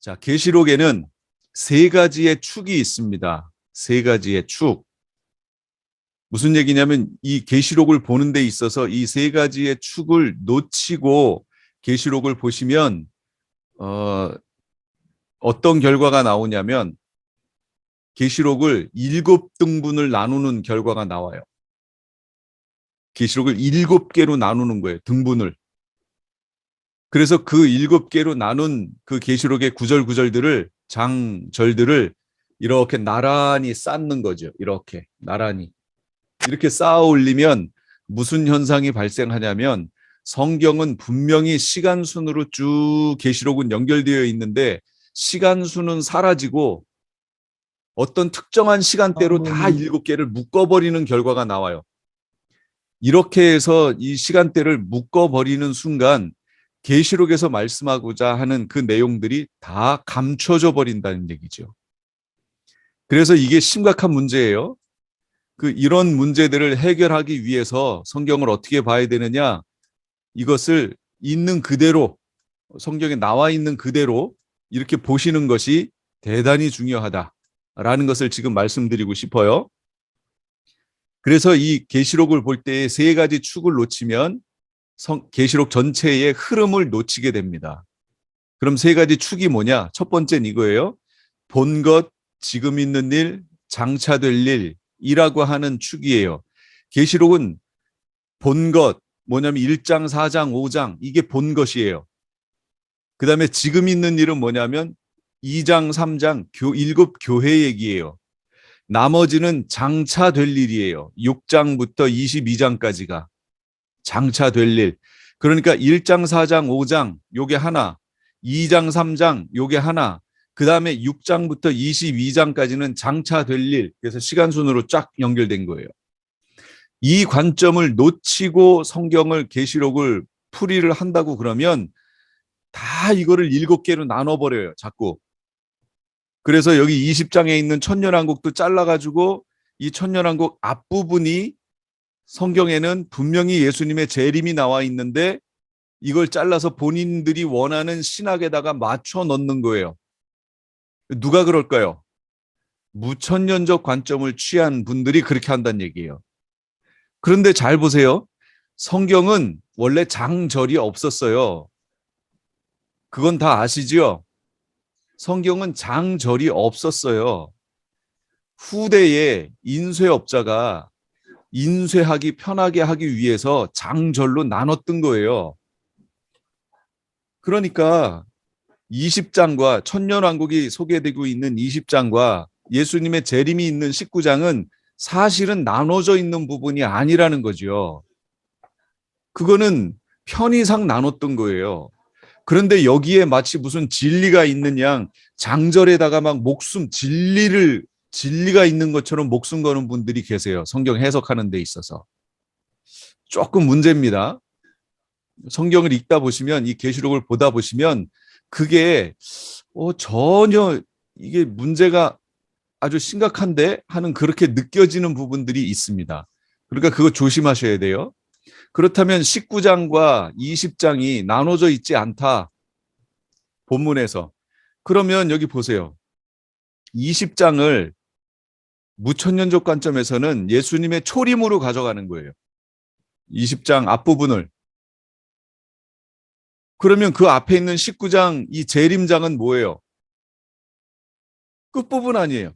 자, 계시록에는 세 가지의 축이 있습니다. 세 가지의 축. 무슨 얘기냐면 이 계시록을 보는 데 있어서 이 세 가지의 축을 놓치고 계시록을 보시면 어떤 결과가 나오냐면 계시록을 7등분을 나누는 결과가 나와요. 계시록을 7개로 나누는 거예요. 등분을. 그래서 그 7개로 나눈 그 계시록의 구절구절들을 장절들을 이렇게 나란히 쌓는 거죠. 이렇게 나란히. 이렇게 쌓아 올리면 무슨 현상이 발생하냐면 성경은 분명히 시간순으로 쭉 계시록은 연결되어 있는데 시간수는 사라지고 어떤 특정한 시간대로 다 7개를 묶어버리는 결과가 나와요. 이렇게 해서 이 시간대를 묶어버리는 순간 계시록에서 말씀하고자 하는 그 내용들이 다 감춰져 버린다는 얘기죠. 그래서 이게 심각한 문제예요. 이런 문제들을 해결하기 위해서 성경을 어떻게 봐야 되느냐? 이것을 있는 그대로, 성경에 나와 있는 그대로 이렇게 보시는 것이 대단히 중요하다라는 것을 지금 말씀드리고 싶어요. 그래서 이 계시록을 볼 때 세 가지 축을 놓치면 계시록 전체의 흐름을 놓치게 됩니다. 그럼 세 가지 축이 뭐냐? 첫 번째는 이거예요. 본 것, 지금 있는 일, 장차 될 일이라고 하는 축이에요. 계시록은 본 것, 뭐냐면 1장, 4장, 5장 이게 본 것이에요. 그 다음에 지금 있는 일은 뭐냐면 2장, 3장, 7교회 얘기예요. 나머지는 장차 될 일이에요. 6장부터 22장까지가 장차 될 일. 그러니까 1장, 4장, 5장 요게 하나, 2장, 3장 요게 하나, 그 다음에 6장부터 22장까지는 장차 될 일. 그래서 시간순으로 쫙 연결된 거예요. 이 관점을 놓치고 성경을 계시록을 풀이를 한다고 그러면 다 이거를 7개로 나눠버려요. 자꾸. 그래서 여기 20장에 있는 천년왕국도 잘라가지고 이 천년왕국 앞부분이 성경에는 분명히 예수님의 재림이 나와 있는데 이걸 잘라서 본인들이 원하는 신학에다가 맞춰 넣는 거예요. 누가 그럴까요? 무천년적 관점을 취한 분들이 그렇게 한다는 얘기예요. 그런데 잘 보세요. 성경은 원래 장절이 없었어요. 그건 다 아시죠? 성경은 장절이 없었어요. 후대에 인쇄업자가 인쇄하기 편하게 하기 위해서 장절로 나눴던 거예요. 그러니까 20장과 천년왕국이 소개되고 있는 20장과 예수님의 재림이 있는 19장은 사실은 나눠져 있는 부분이 아니라는 거죠. 그거는 편의상 나눴던 거예요. 그런데 여기에 마치 무슨 진리가 있는 양 장절에다가 막 진리가 있는 것처럼 목숨 거는 분들이 계세요. 성경 해석하는 데 있어서. 조금 문제입니다. 성경을 읽다 보시면 이 계시록을 보다 보시면 그게 전혀 이게 문제가 아주 심각한데 하는 그렇게 느껴지는 부분들이 있습니다. 그러니까 그거 조심하셔야 돼요. 그렇다면 19장과 20장이 나눠져 있지 않다. 본문에서. 그러면 여기 보세요. 20장을 무천년적 관점에서는 예수님의 초림으로 가져가는 거예요. 20장 앞부분을. 그러면 그 앞에 있는 19장 이 재림장은 뭐예요? 끝부분 아니에요.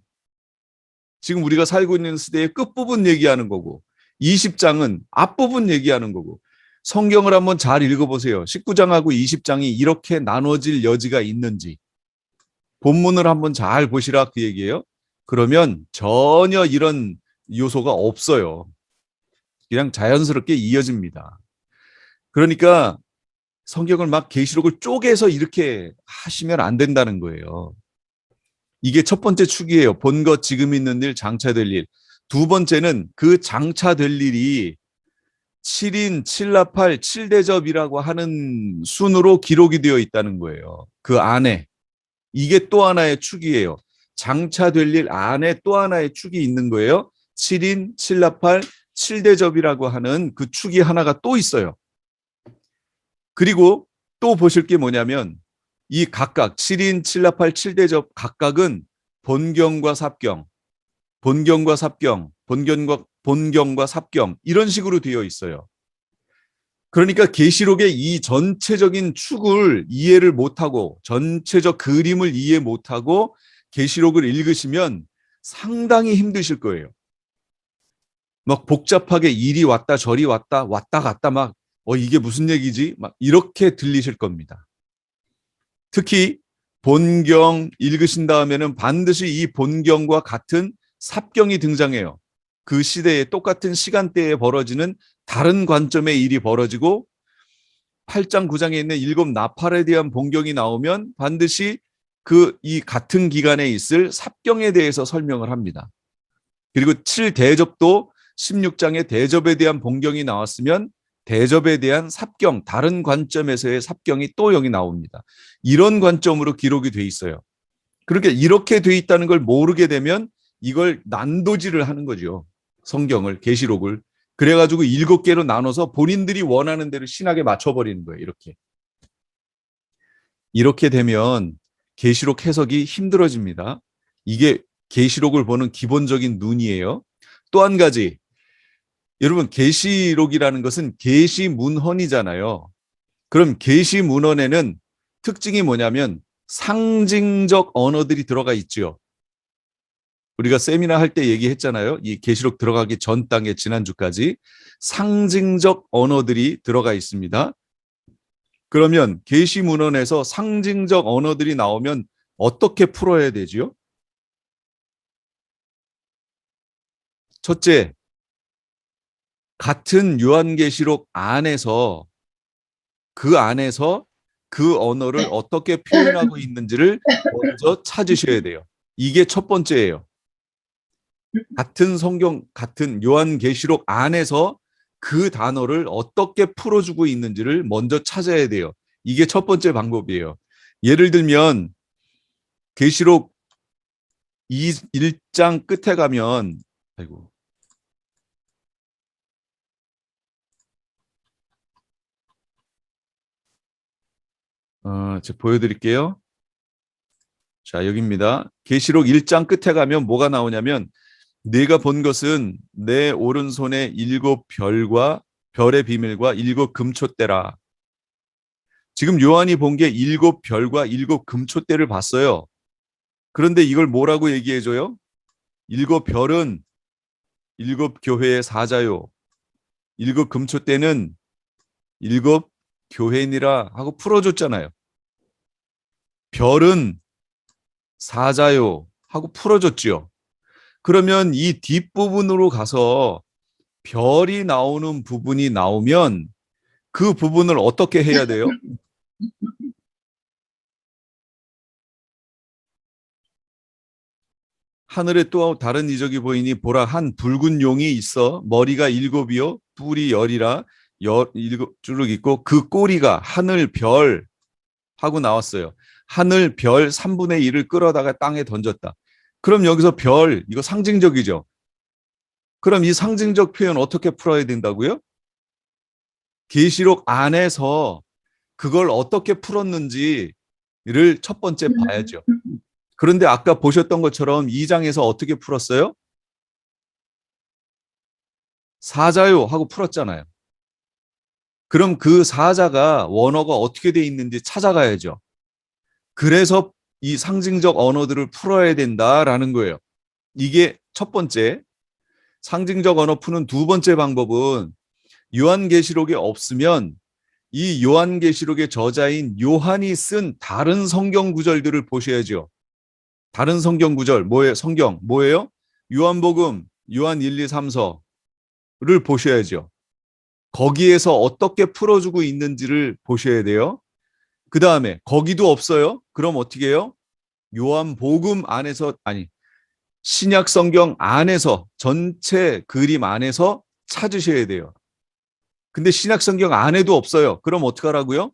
지금 우리가 살고 있는 시대의 끝부분 얘기하는 거고 20장은 앞부분 얘기하는 거고 성경을 한번 잘 읽어보세요. 19장하고 20장이 이렇게 나눠질 여지가 있는지 본문을 한번 잘 보시라 그 얘기예요. 그러면 전혀 이런 요소가 없어요. 그냥 자연스럽게 이어집니다. 그러니까 성경을 막 계시록을 쪼개서 이렇게 하시면 안 된다는 거예요. 이게 첫 번째 축이에요. 본 것, 지금 있는 일, 장차 될 일. 두 번째는 그 장차 될 일이 7인 7나팔 7대접이라고 하는 순으로 기록이 되어 있다는 거예요. 그 안에. 이게 또 하나의 축이에요. 장차 될 일 안에 또 하나의 축이 있는 거예요. 7인 7나팔 7대접이라고 하는 그 축이 하나가 또 있어요. 그리고 또 보실 게 뭐냐면 이 각각 7인 7나팔 7대접 각각은 본경과 삽경, 본경과 삽경, 본경과 삽경 이런 식으로 되어 있어요. 그러니까 계시록의 이 전체적인 축을 이해를 못하고 전체적 그림을 이해 못하고 계시록을 읽으시면 상당히 힘드실 거예요. 막 복잡하게 이리 왔다 저리 왔다 왔다 갔다 막 이게 무슨 얘기지? 막 이렇게 들리실 겁니다. 특히 본경 읽으신 다음에는 반드시 이 본경과 같은 삽경이 등장해요. 그 시대에 똑같은 시간대에 벌어지는 다른 관점의 일이 벌어지고 8장 9장에 있는 7나팔에 대한 본경이 나오면 반드시 이 같은 기간에 있을 삽경에 대해서 설명을 합니다. 그리고 7대접도 16장의 대접에 대한 본경이 나왔으면 대접에 대한 삽경, 다른 관점에서의 삽경이 또 여기 나옵니다. 이런 관점으로 기록이 돼 있어요. 그렇게 이렇게 돼 있다는 걸 모르게 되면 이걸 난도질을 하는 거죠. 성경을, 계시록을. 그래가지고 7개로 나눠서 본인들이 원하는 대로 신학에 맞춰버리는 거예요. 이렇게 되면 계시록 해석이 힘들어집니다. 이게 계시록을 보는 기본적인 눈이에요. 또 한 가지, 여러분 계시록이라는 것은 계시문헌이잖아요. 그럼 계시문헌에는 특징이 뭐냐면 상징적 언어들이 들어가 있죠. 우리가 세미나 할 때 얘기했잖아요. 이 계시록 들어가기 전 단계 지난주까지 상징적 언어들이 들어가 있습니다. 그러면 계시문헌에서 상징적 언어들이 나오면 어떻게 풀어야 되지요? 첫째, 같은 요한계시록 안에서 그 언어를 어떻게 표현하고 있는지를 먼저 찾으셔야 돼요. 이게 첫 번째예요. 같은 성경, 같은 요한계시록 안에서 그 단어를 어떻게 풀어주고 있는지를 먼저 찾아야 돼요. 이게 첫 번째 방법이에요. 예를 들면 계시록 1장 끝에 가면 아이고 제가 보여드릴게요. 자, 여기입니다. 계시록 1장 끝에 가면 뭐가 나오냐면 네가 본 것은 내 오른손에 7별과 별의 비밀과 7금촛대라. 지금 요한이 본 게 7별과 7금촛대를 봤어요. 그런데 이걸 뭐라고 얘기해줘요? 7별은 7교회의 사자요. 7금촛대는 7교회니라 하고 풀어줬잖아요. 별은 사자요 하고 풀어줬죠. 그러면 이 뒷부분으로 가서 별이 나오는 부분이 나오면 그 부분을 어떻게 해야 돼요? 하늘에 또 다른 이적이 보이니 보라 한 붉은 용이 있어 머리가 7이요 뿔이 10이라 7줄 있고 그 꼬리가 하늘 별 하고 나왔어요. 하늘 별 3분의 1을 끌어다가 땅에 던졌다. 그럼 여기서 별 이거 상징적이죠. 그럼 이 상징적 표현 어떻게 풀어야 된다고요? 계시록 안에서 그걸 어떻게 풀었는지를 첫 번째 봐야죠. 그런데 아까 보셨던 것처럼 2장에서 어떻게 풀었어요? 사자요 하고 풀었잖아요. 그럼 그 사자가 원어가 어떻게 돼 있는지 찾아가야죠. 그래서 이 상징적 언어들을 풀어야 된다라는 거예요. 이게 첫 번째. 상징적 언어 푸는 두 번째 방법은 요한계시록에 없으면 이 요한계시록의 저자인 요한이 쓴 다른 성경 구절들을 보셔야죠. 다른 성경 구절, 뭐예요? 성경, 뭐예요? 요한복음, 요한 1, 2, 3서를 보셔야죠. 거기에서 어떻게 풀어주고 있는지를 보셔야 돼요. 그 다음에 거기도 없어요. 그럼 어떻게 해요? 요한복음 안에서, 아니, 신약 성경 안에서, 전체 그림 안에서 찾으셔야 돼요. 근데 신약 성경 안에도 없어요. 그럼 어떡하라고요?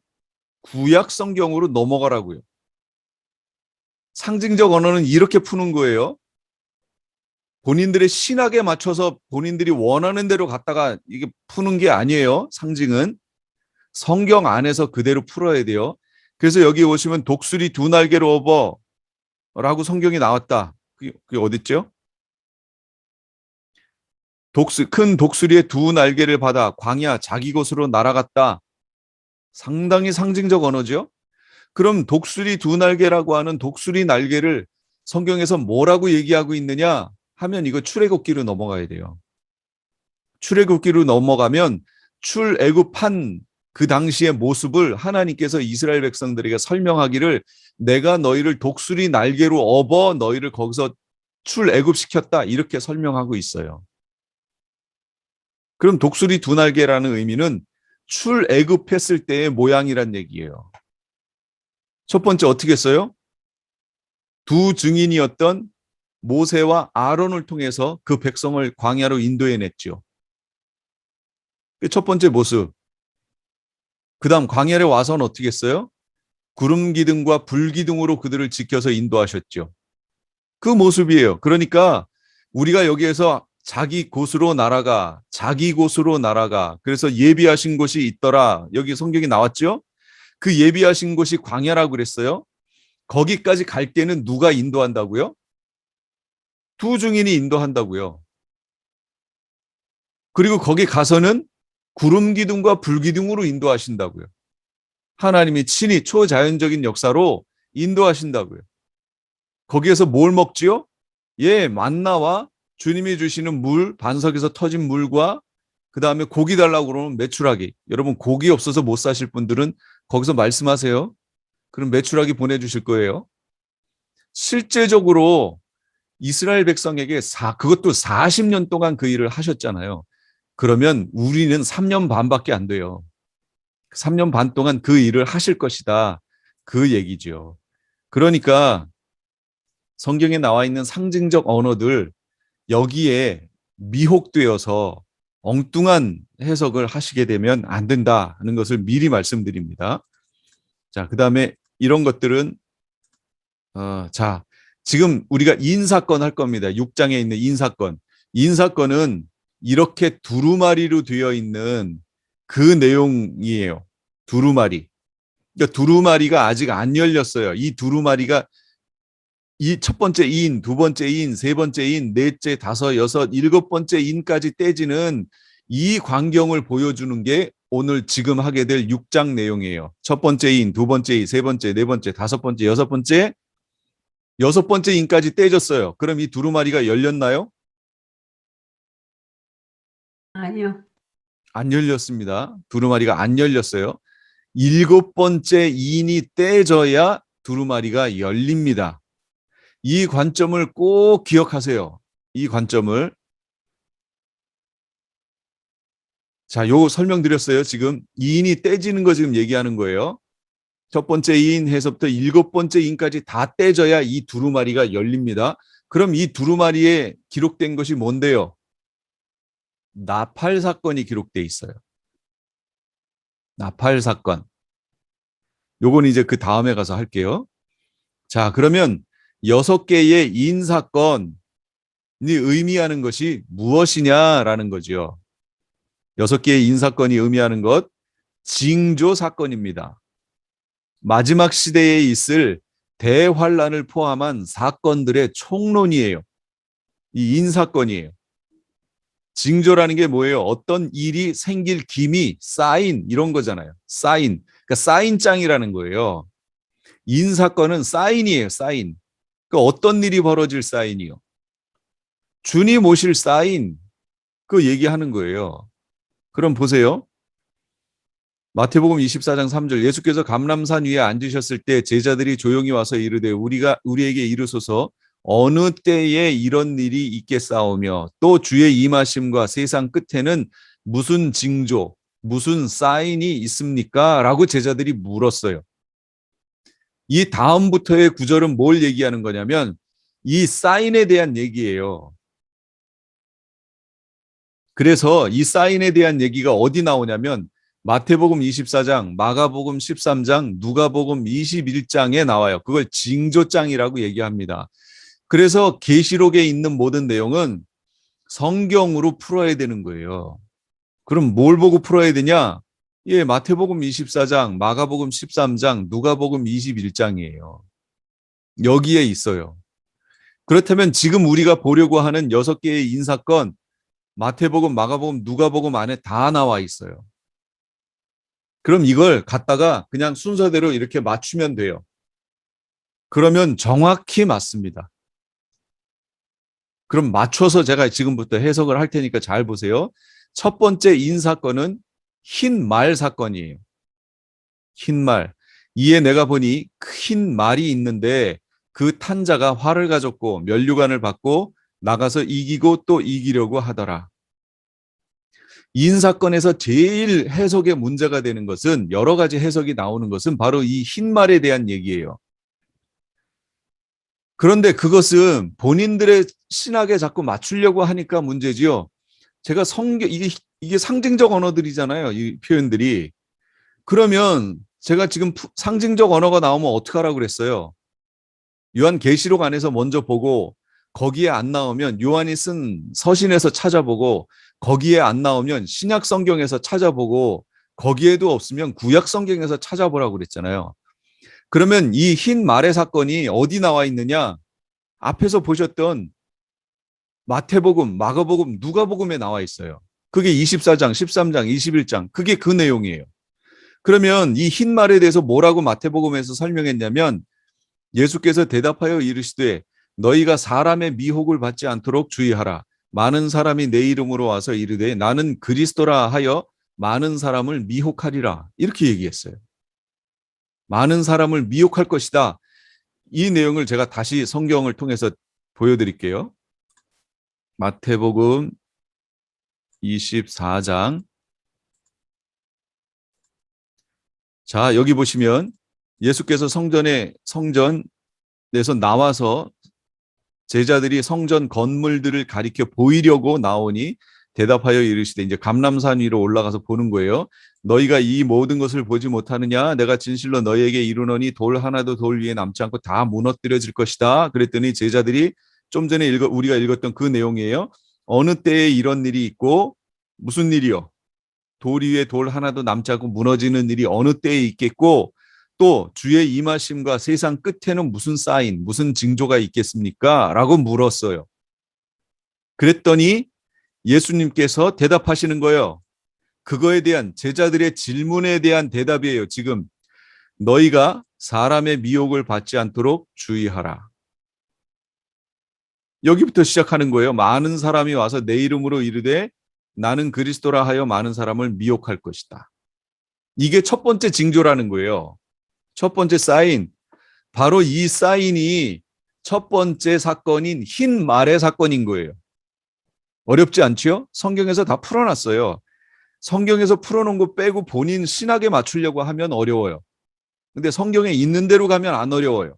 구약 성경으로 넘어가라고요. 상징적 언어는 이렇게 푸는 거예요. 본인들의 신학에 맞춰서 본인들이 원하는 대로 갖다가 이게 푸는 게 아니에요. 상징은 성경 안에서 그대로 풀어야 돼요. 그래서 여기 오시면 독수리 두 날개로 업어라고 성경이 나왔다. 그게 어딨죠? 큰 독수리의 두 날개를 받아 광야 자기 곳으로 날아갔다. 상당히 상징적 언어죠. 그럼 독수리 두 날개라고 하는 독수리 날개를 성경에서 뭐라고 얘기하고 있느냐 하면 이거 출애굽기로 넘어가야 돼요. 출애굽기로 넘어가면 출애굽한 그 당시의 모습을 하나님께서 이스라엘 백성들에게 설명하기를 내가 너희를 독수리 날개로 업어 너희를 거기서 출애굽시켰다 이렇게 설명하고 있어요. 그럼 독수리 두 날개라는 의미는 출애굽했을 때의 모양이란 얘기예요. 첫 번째 어떻게 써요? 두 증인이었던 모세와 아론을 통해서 그 백성을 광야로 인도해냈죠. 첫 번째 모습. 그 다음 광야에 와서는 어떻게 했어요? 구름 기둥과 불 기둥으로 그들을 지켜서 인도하셨죠. 그 모습이에요. 그러니까 우리가 여기에서 자기 곳으로 날아가, 자기 곳으로 날아가. 그래서 예비하신 곳이 있더라. 여기 성경이 나왔죠? 그 예비하신 곳이 광야라고 그랬어요. 거기까지 갈 때는 누가 인도한다고요? 두 증인이 인도한다고요. 그리고 거기 가서는 구름 기둥과 불 기둥으로 인도하신다고요. 하나님이 친히 초자연적인 역사로 인도하신다고요. 거기에서 뭘 먹지요? 예, 만나와 주님이 주시는 물, 반석에서 터진 물과 그 다음에 고기 달라고 그러면 메추라기. 여러분 고기 없어서 못 사실 분들은 거기서 말씀하세요. 그럼 메추라기 보내주실 거예요. 실제적으로 이스라엘 백성에게 그것도 40년 동안 그 일을 하셨잖아요. 그러면 우리는 3년 반밖에 안 돼요. 3년 반 동안 그 일을 하실 것이다. 그 얘기죠. 그러니까 성경에 나와 있는 상징적 언어들 여기에 미혹되어서 엉뚱한 해석을 하시게 되면 안 된다는 것을 미리 말씀드립니다. 자, 그다음에 이런 것들은 자, 지금 우리가 인사건 할 겁니다. 6장에 있는 인사건. 인사건은 이렇게 두루마리로 되어 있는 그 내용이에요. 두루마리. 그러니까 두루마리가 아직 안 열렸어요. 이 두루마리가 이 첫 번째 인, 두 번째 인, 세 번째 인, 넷째, 다섯, 여섯, 일곱 번째 인까지 떼지는 이 광경을 보여주는 게 오늘 지금 하게 될 6장 내용이에요. 첫 번째 인, 두 번째 인, 세 번째, 네 번째, 다섯 번째, 여섯 번째 인까지 떼졌어요. 그럼 이 두루마리가 열렸나요? 아니요. 안 열렸습니다. 두루마리가 안 열렸어요. 일곱 번째 인이 떼져야 두루마리가 열립니다. 이 관점을 꼭 기억하세요. 이 관점을. 자, 요 설명드렸어요. 지금 인이 떼지는 거 지금 얘기하는 거예요. 첫 번째 인 해서부터 일곱 번째 인까지 다 떼져야 이 두루마리가 열립니다. 그럼 이 두루마리에 기록된 것이 뭔데요? 나팔 사건이 기록돼 있어요. 나팔 사건. 요건 이제 그 다음에 가서 할게요. 자, 그러면 6개의 인사건이 의미하는 것이 무엇이냐라는 거죠. 6개의 인사건이 의미하는 것, 징조 사건입니다. 마지막 시대에 있을 대환란을 포함한 사건들의 총론이에요. 이 인사건이에요. 징조라는 게 뭐예요? 어떤 일이 생길 기미, 사인 이런 거잖아요. 사인. 그러니까 사인장이라는 거예요. 인사건은 사인이에요. 사인. 그러니까 어떤 일이 벌어질 사인이요. 주님 오실 사인. 그 얘기하는 거예요. 그럼 보세요. 마태복음 24장 3절 예수께서 감람산 위에 앉으셨을 때 제자들이 조용히 와서 이르되 우리에게 이르소서 어느 때에 이런 일이 있겠사오며 또 주의 임하심과 세상 끝에는 무슨 징조, 무슨 사인이 있습니까? 라고 제자들이 물었어요. 이 다음부터의 구절은 뭘 얘기하는 거냐면 이 사인에 대한 얘기예요. 그래서 이 사인에 대한 얘기가 어디 나오냐면 마태복음 24장, 마가복음 13장, 누가복음 21장에 나와요. 그걸 징조장이라고 얘기합니다. 그래서 계시록에 있는 모든 내용은 성경으로 풀어야 되는 거예요. 그럼 뭘 보고 풀어야 되냐? 예, 마태복음 24장, 마가복음 13장, 누가복음 21장이에요. 여기에 있어요. 그렇다면 지금 우리가 보려고 하는 6개의 인사건 마태복음, 마가복음, 누가복음 안에 다 나와 있어요. 그럼 이걸 갖다가 그냥 순서대로 이렇게 맞추면 돼요. 그러면 정확히 맞습니다. 그럼 맞춰서 제가 지금부터 해석을 할 테니까 잘 보세요. 첫 번째 인사건은 흰 말 사건이에요. 흰 말. 이에 내가 보니 흰 말이 있는데 그 탄자가 활을 가졌고 면류관을 받고 나가서 이기고 또 이기려고 하더라. 인사건에서 제일 해석에 문제가 되는 것은 여러 가지 해석이 나오는 것은 바로 이 흰 말에 대한 얘기예요. 그런데 그것은 본인들의 신학에 자꾸 맞추려고 하니까 문제지요. 제가 이게 상징적 언어들이잖아요. 이 표현들이. 그러면 제가 지금 상징적 언어가 나오면 어떡하라고 그랬어요? 요한계시록 안에서 먼저 보고 거기에 안 나오면 요한이 쓴 서신에서 찾아보고 거기에 안 나오면 신약 성경에서 찾아보고 거기에도 없으면 구약 성경에서 찾아보라고 그랬잖아요. 그러면 이 흰 말의 사건이 어디 나와 있느냐? 앞에서 보셨던 마태복음, 마가복음, 누가복음에 나와 있어요. 그게 24장, 13장, 21장. 그게 그 내용이에요. 그러면 이 흰 말에 대해서 뭐라고 마태복음에서 설명했냐면 예수께서 대답하여 이르시되 너희가 사람의 미혹을 받지 않도록 주의하라. 많은 사람이 내 이름으로 와서 이르되 나는 그리스도라 하여 많은 사람을 미혹하리라. 이렇게 얘기했어요. 많은 사람을 미혹할 것이다. 이 내용을 제가 다시 성경을 통해서 보여드릴게요. 마태복음 24장. 자, 여기 보시면 예수께서 성전에서 나와서 제자들이 성전 건물들을 가리켜 보이려고 나오니 대답하여 이르시되, 이제 감람산 위로 올라가서 보는 거예요. 너희가 이 모든 것을 보지 못하느냐? 내가 진실로 너희에게 이르노니 돌 하나도 돌 위에 남지 않고 다 무너뜨려질 것이다. 그랬더니 제자들이 좀 전에 우리가 읽었던 그 내용이에요. 어느 때에 이런 일이 있고 무슨 일이요? 돌 위에 돌 하나도 남지 않고 무너지는 일이 어느 때에 있겠고 또 주의 임하심과 세상 끝에는 무슨 사인, 무슨 징조가 있겠습니까? 라고 물었어요. 그랬더니 예수님께서 대답하시는 거예요. 그거에 대한 제자들의 질문에 대한 대답이에요. 지금 너희가 사람의 미혹을 받지 않도록 주의하라. 여기부터 시작하는 거예요. 많은 사람이 와서 내 이름으로 이르되 나는 그리스도라 하여 많은 사람을 미혹할 것이다. 이게 첫 번째 징조라는 거예요. 첫 번째 사인. 바로 이 사인이 첫 번째 사건인 흰 말의 사건인 거예요. 어렵지 않지요? 성경에서 다 풀어놨어요. 성경에서 풀어놓은 거 빼고 본인 신학에 맞추려고 하면 어려워요. 근데 성경에 있는 대로 가면 안 어려워요.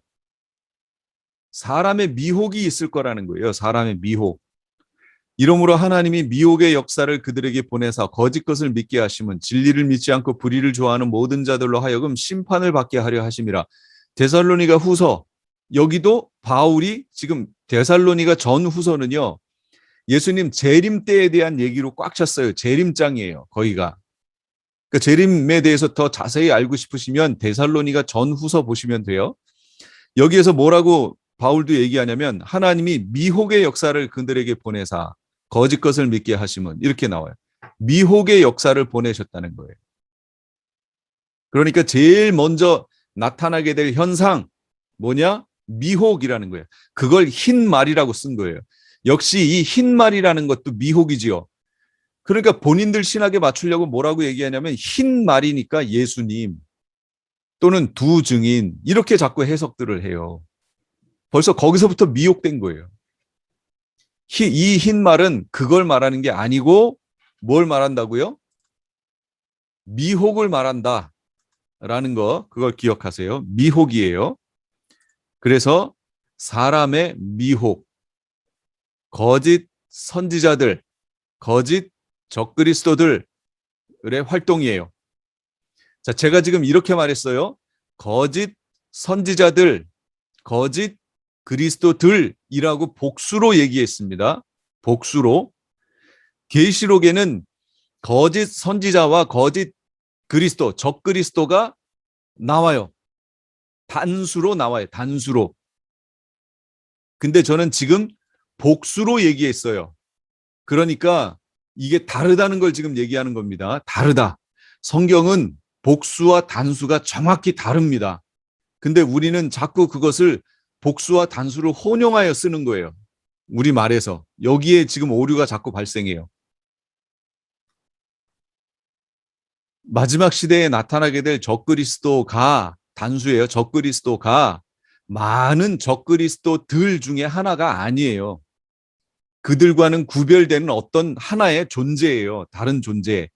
사람의 미혹이 있을 거라는 거예요. 사람의 미혹. 이러므로 하나님이 미혹의 역사를 그들에게 보내사 거짓 것을 믿게 하심은 진리를 믿지 않고 불의를 좋아하는 모든 자들로 하여금 심판을 받게 하려 하심이라. 데살로니가 후서, 여기도 바울이 지금 데살로니가 전 후서는요, 예수님 재림 때에 대한 얘기로 꽉 찼어요. 재림장이에요. 거기가. 그 재림에 대해서 더 자세히 알고 싶으시면 데살로니가 전 후서 보시면 돼요. 여기에서 뭐라고 바울도 얘기하냐면 하나님이 미혹의 역사를 그들에게 보내사 거짓 것을 믿게 하심은, 이렇게 나와요. 미혹의 역사를 보내셨다는 거예요. 그러니까 제일 먼저 나타나게 될 현상 뭐냐? 미혹이라는 거예요. 그걸 흰 말이라고 쓴 거예요. 역시 이 흰 말이라는 것도 미혹이지요. 그러니까 본인들 신학에 맞추려고 뭐라고 얘기하냐면 흰 말이니까 예수님 또는 두 증인, 이렇게 자꾸 해석들을 해요. 벌써 거기서부터 미혹된 거예요. 이 흰 말은 그걸 말하는 게 아니고 뭘 말한다고요? 미혹을 말한다 라는 거, 그걸 기억하세요. 미혹이에요. 그래서 사람의 미혹, 거짓 선지자들, 거짓 적그리스도들의 활동이에요. 자, 제가 지금 이렇게 말했어요. 거짓 선지자들, 거짓 그리스도들이라고 복수로 얘기했습니다. 복수로. 계시록에는 거짓 선지자와 거짓 그리스도, 적그리스도가 나와요. 단수로 나와요. 단수로. 근데 저는 지금 복수로 얘기했어요. 그러니까 이게 다르다는 걸 지금 얘기하는 겁니다. 다르다. 성경은 복수와 단수가 정확히 다릅니다. 근데 우리는 자꾸 그것을 복수와 단수를 혼용하여 쓰는 거예요. 우리 말에서. 여기에 지금 오류가 자꾸 발생해요. 마지막 시대에 나타나게 될 적그리스도가 단수예요. 적그리스도가 많은 적그리스도들 중에 하나가 아니에요. 그들과는 구별되는 어떤 하나의 존재예요. 다른 존재.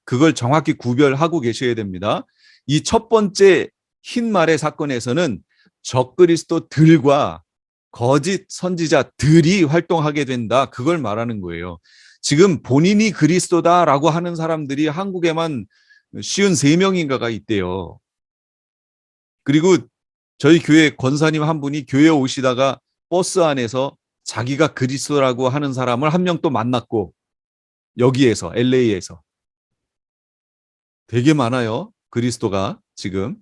그걸 정확히 구별하고 계셔야 됩니다. 이 첫 번째 흰말의 사건에서는 적그리스도들과 거짓 선지자들이 활동하게 된다. 그걸 말하는 거예요. 지금 본인이 그리스도다라고 하는 사람들이 한국에만 53명인가가 있대요. 그리고 저희 교회 권사님 한 분이 교회 오시다가 버스 안에서 자기가 그리스도라고 하는 사람을 한 명 또 만났고, 여기에서 LA에서 되게 많아요. 그리스도가 지금.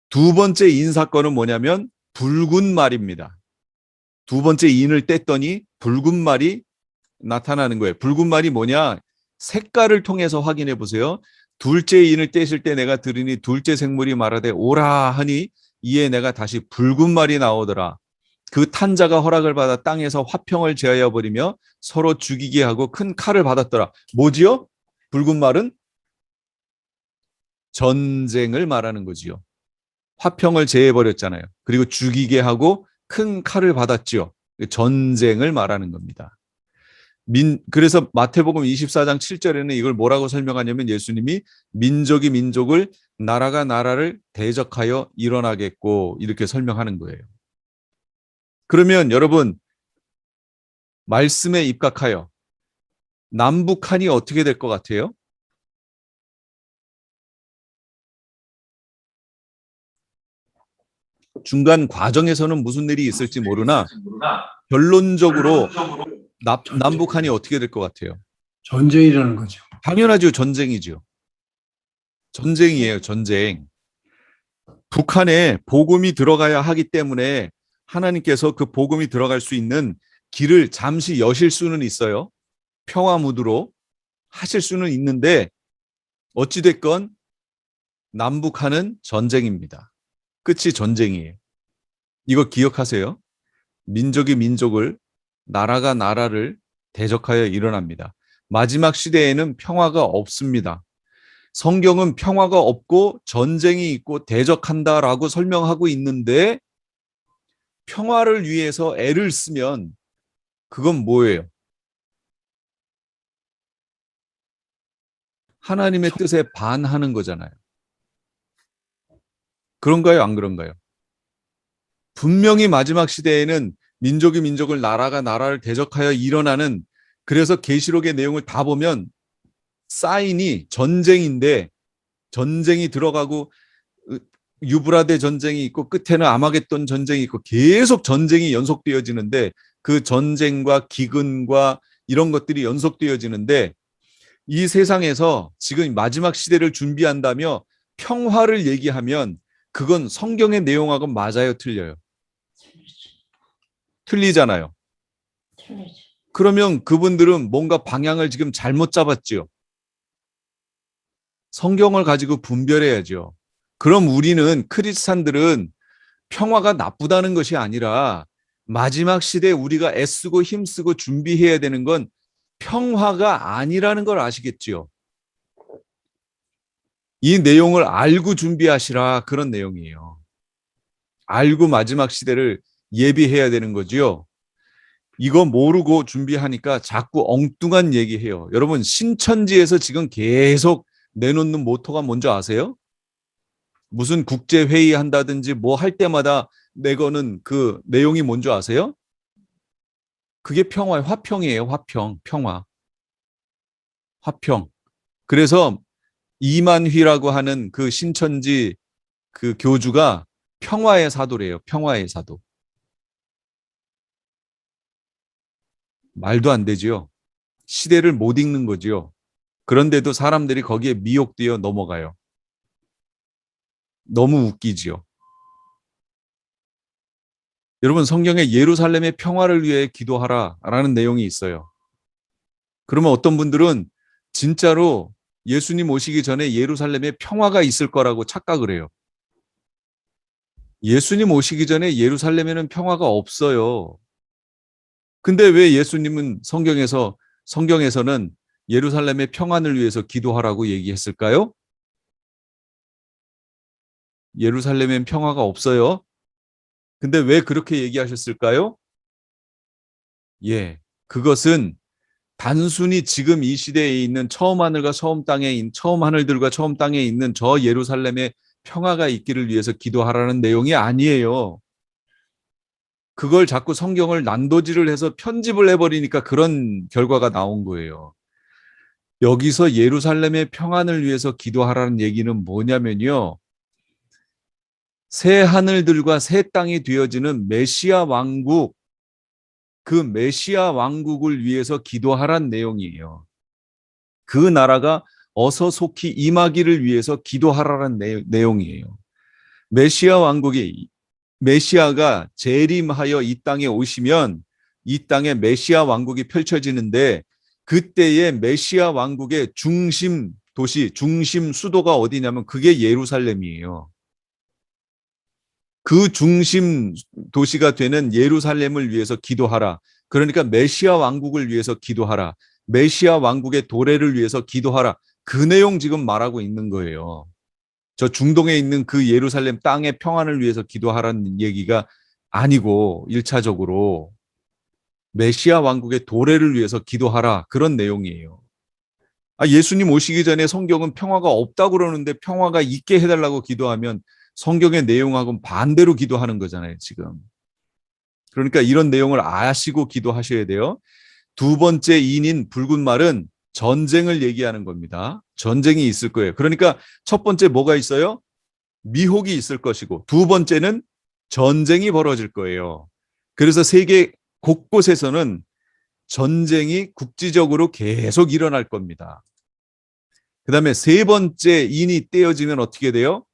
두 번째 인 사건은 뭐냐면 붉은 말입니다. 두 번째 인을 뗐더니 붉은 말이 나타나는 거예요. 붉은 말이 뭐냐? 색깔을 통해서 확인해 보세요. 둘째 인을 떼실 때 내가 들으니 둘째 생물이 말하되 오라 하니 이에 내가 다시 붉은 말이 나오더라. 그 탄자가 허락을 받아 땅에서 화평을 제하여 버리며 서로 죽이게 하고 큰 칼을 받았더라. 뭐지요? 붉은 말은 전쟁을 말하는 거지요. 화평을 제해 버렸잖아요. 그리고 죽이게 하고 큰 칼을 받았지요. 전쟁을 말하는 겁니다. 그래서 마태복음 24장 7절에는 이걸 뭐라고 설명하냐면 예수님이 민족이 민족을 나라가 나라를 대적하여 일어나겠고 이렇게 설명하는 거예요. 그러면 여러분 말씀에 입각하여 남북한이 어떻게 될 것 같아요? 중간 과정에서는 무슨 일이 있을지 모르나 결론적으로 남북한이 어떻게 될 것 같아요? 전쟁이라는 거죠. 당연하죠. 전쟁이죠. 전쟁이에요. 전쟁. 북한에 복음이 들어가야 하기 때문에 하나님께서 그 복음이 들어갈 수 있는 길을 잠시 여실 수는 있어요. 평화 무드로 하실 수는 있는데 어찌됐건 남북한은 전쟁입니다. 끝이 전쟁이에요. 이거 기억하세요. 민족이 민족을, 나라가 나라를 대적하여 일어납니다. 마지막 시대에는 평화가 없습니다. 성경은 평화가 없고 전쟁이 있고 대적한다라고 설명하고 있는데 평화를 위해서 애를 쓰면 그건 뭐예요? 하나님의 뜻에 반하는 거잖아요. 그런가요? 안 그런가요? 분명히 마지막 시대에는 민족이 민족을, 나라가 나라를 대적하여 일어나는, 그래서 계시록의 내용을 다 보면 사인이 전쟁인데 전쟁이 들어가고 유브라데 전쟁이 있고 끝에는 아마겟돈 전쟁이 있고 계속 전쟁이 연속되어지는데 그 전쟁과 기근과 이런 것들이 연속되어지는데 이 세상에서 지금 마지막 시대를 준비한다며 평화를 얘기하면 그건 성경의 내용하고 맞아요, 틀려요? 틀리잖아요. 그러면 그분들은 뭔가 방향을 지금 잘못 잡았죠. 성경을 가지고 분별해야죠. 그럼 우리는 크리스찬들은 평화가 나쁘다는 것이 아니라 마지막 시대에 우리가 애쓰고 힘쓰고 준비해야 되는 건 평화가 아니라는 걸 아시겠지요. 이 내용을 알고 준비하시라 그런 내용이에요. 알고 마지막 시대를 예비해야 되는 거지요. 이거 모르고 준비하니까 자꾸 엉뚱한 얘기해요. 여러분 신천지에서 지금 계속 내놓는 모토가 뭔지 아세요? 무슨 국제회의 한다든지 뭐 할 때마다 내거는 그 내용이 뭔지 아세요? 그게 평화의 화평이에요. 화평, 평화. 화평. 그래서 이만휘라고 하는 그 신천지 그 교주가 평화의 사도래요. 평화의 사도. 말도 안 되지요. 시대를 못 읽는 거지요. 그런데도 사람들이 거기에 미혹되어 넘어가요. 너무 웃기지요. 여러분, 성경에 예루살렘의 평화를 위해 기도하라라는 내용이 있어요. 그러면 어떤 분들은 진짜로 예수님 오시기 전에 예루살렘에 평화가 있을 거라고 착각을 해요. 예수님 오시기 전에 예루살렘에는 평화가 없어요. 근데 왜 예수님은 성경에서는 예루살렘의 평안을 위해서 기도하라고 얘기했을까요? 예루살렘엔 평화가 없어요. 근데 왜 그렇게 얘기하셨을까요? 예. 그것은 단순히 지금 이 시대에 있는 처음 하늘들과 처음 땅에 있는 저 예루살렘의 평화가 있기를 위해서 기도하라는 내용이 아니에요. 그걸 자꾸 성경을 난도질을 해서 편집을 해버리니까 그런 결과가 나온 거예요. 여기서 예루살렘의 평안을 위해서 기도하라는 얘기는 뭐냐면요. 새 하늘들과 새 땅이 되어지는 메시아 왕국, 그 메시아 왕국을 위해서 기도하란 내용이에요. 그 나라가 어서 속히 임하기를 위해서 기도하라는 내용이에요. 메시아 왕국이 메시아가 재림하여 이 땅에 오시면 이 땅에 메시아 왕국이 펼쳐지는데 그때의 메시아 왕국의 중심 도시, 중심 수도가 어디냐면 그게 예루살렘이에요. 그 중심 도시가 되는 예루살렘을 위해서 기도하라. 그러니까 메시아 왕국을 위해서 기도하라. 메시아 왕국의 도래를 위해서 기도하라. 그 내용 지금 말하고 있는 거예요. 저 중동에 있는 그 예루살렘 땅의 평안을 위해서 기도하라는 얘기가 아니고 1차적으로 메시아 왕국의 도래를 위해서 기도하라. 그런 내용이에요. 예수님 오시기 전에 성경은 평화가 없다고 그러는데 평화가 있게 해달라고 기도하면 성경의 내용하고는 반대로 기도하는 거잖아요, 지금. 그러니까 이런 내용을 아시고 기도하셔야 돼요. 두 번째 인인 붉은 말은 전쟁을 얘기하는 겁니다. 전쟁이 있을 거예요. 그러니까 첫 번째 뭐가 있어요? 미혹이 있을 것이고 두 번째는 전쟁이 벌어질 거예요. 그래서 세계 곳곳에서는 전쟁이 국지적으로 계속 일어날 겁니다. 그 다음에 세 번째 인이 떼어지면 어떻게 돼요?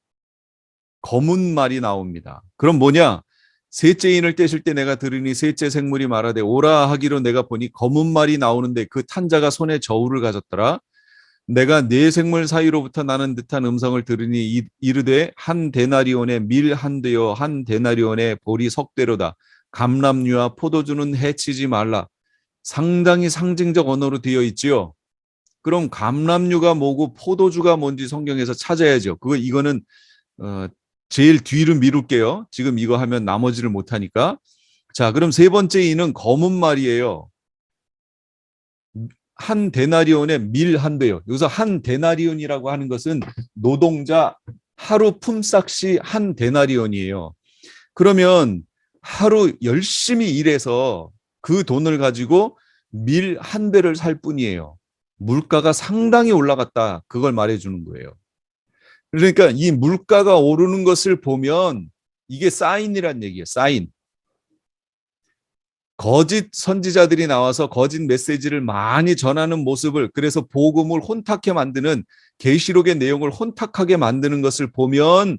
검은 말이 나옵니다. 그럼 뭐냐? 셋째 인을 떼실 때 내가 들으니 셋째 생물이 말하되 오라 하기로 내가 보니 검은 말이 나오는데 그 탄자가 손에 저울을 가졌더라. 내가 네 생물 사이로부터 나는 듯한 음성을 들으니 이르되 한 데나리온의 밀 한 되어 한 데나리온의 보리 석 되로다. 감람류와 포도주는 해치지 말라. 상당히 상징적 언어로 되어 있지요. 그럼 감람류가 뭐고 포도주가 뭔지 성경에서 찾아야죠. 이거는 어, 제일 뒤로 미룰게요. 지금 이거 하면 나머지를 못하니까. 자, 그럼 세 번째 이는 검은 말이에요. 한 데나리온에 밀 한 배요. 여기서 한 데나리온이라고 하는 것은 노동자 하루 품삯이 한 데나리온이에요. 그러면 하루 열심히 일해서 그 돈을 가지고 밀 한 배를 살 뿐이에요. 물가가 상당히 올라갔다. 그걸 말해주는 거예요. 그러니까 이 물가가 오르는 것을 보면 이게 사인이란 얘기예요. 사인. 거짓 선지자들이 나와서 거짓 메시지를 많이 전하는 모습을 그래서 복음을 혼탁해 만드는 계시록의 내용을 혼탁하게 만드는 것을 보면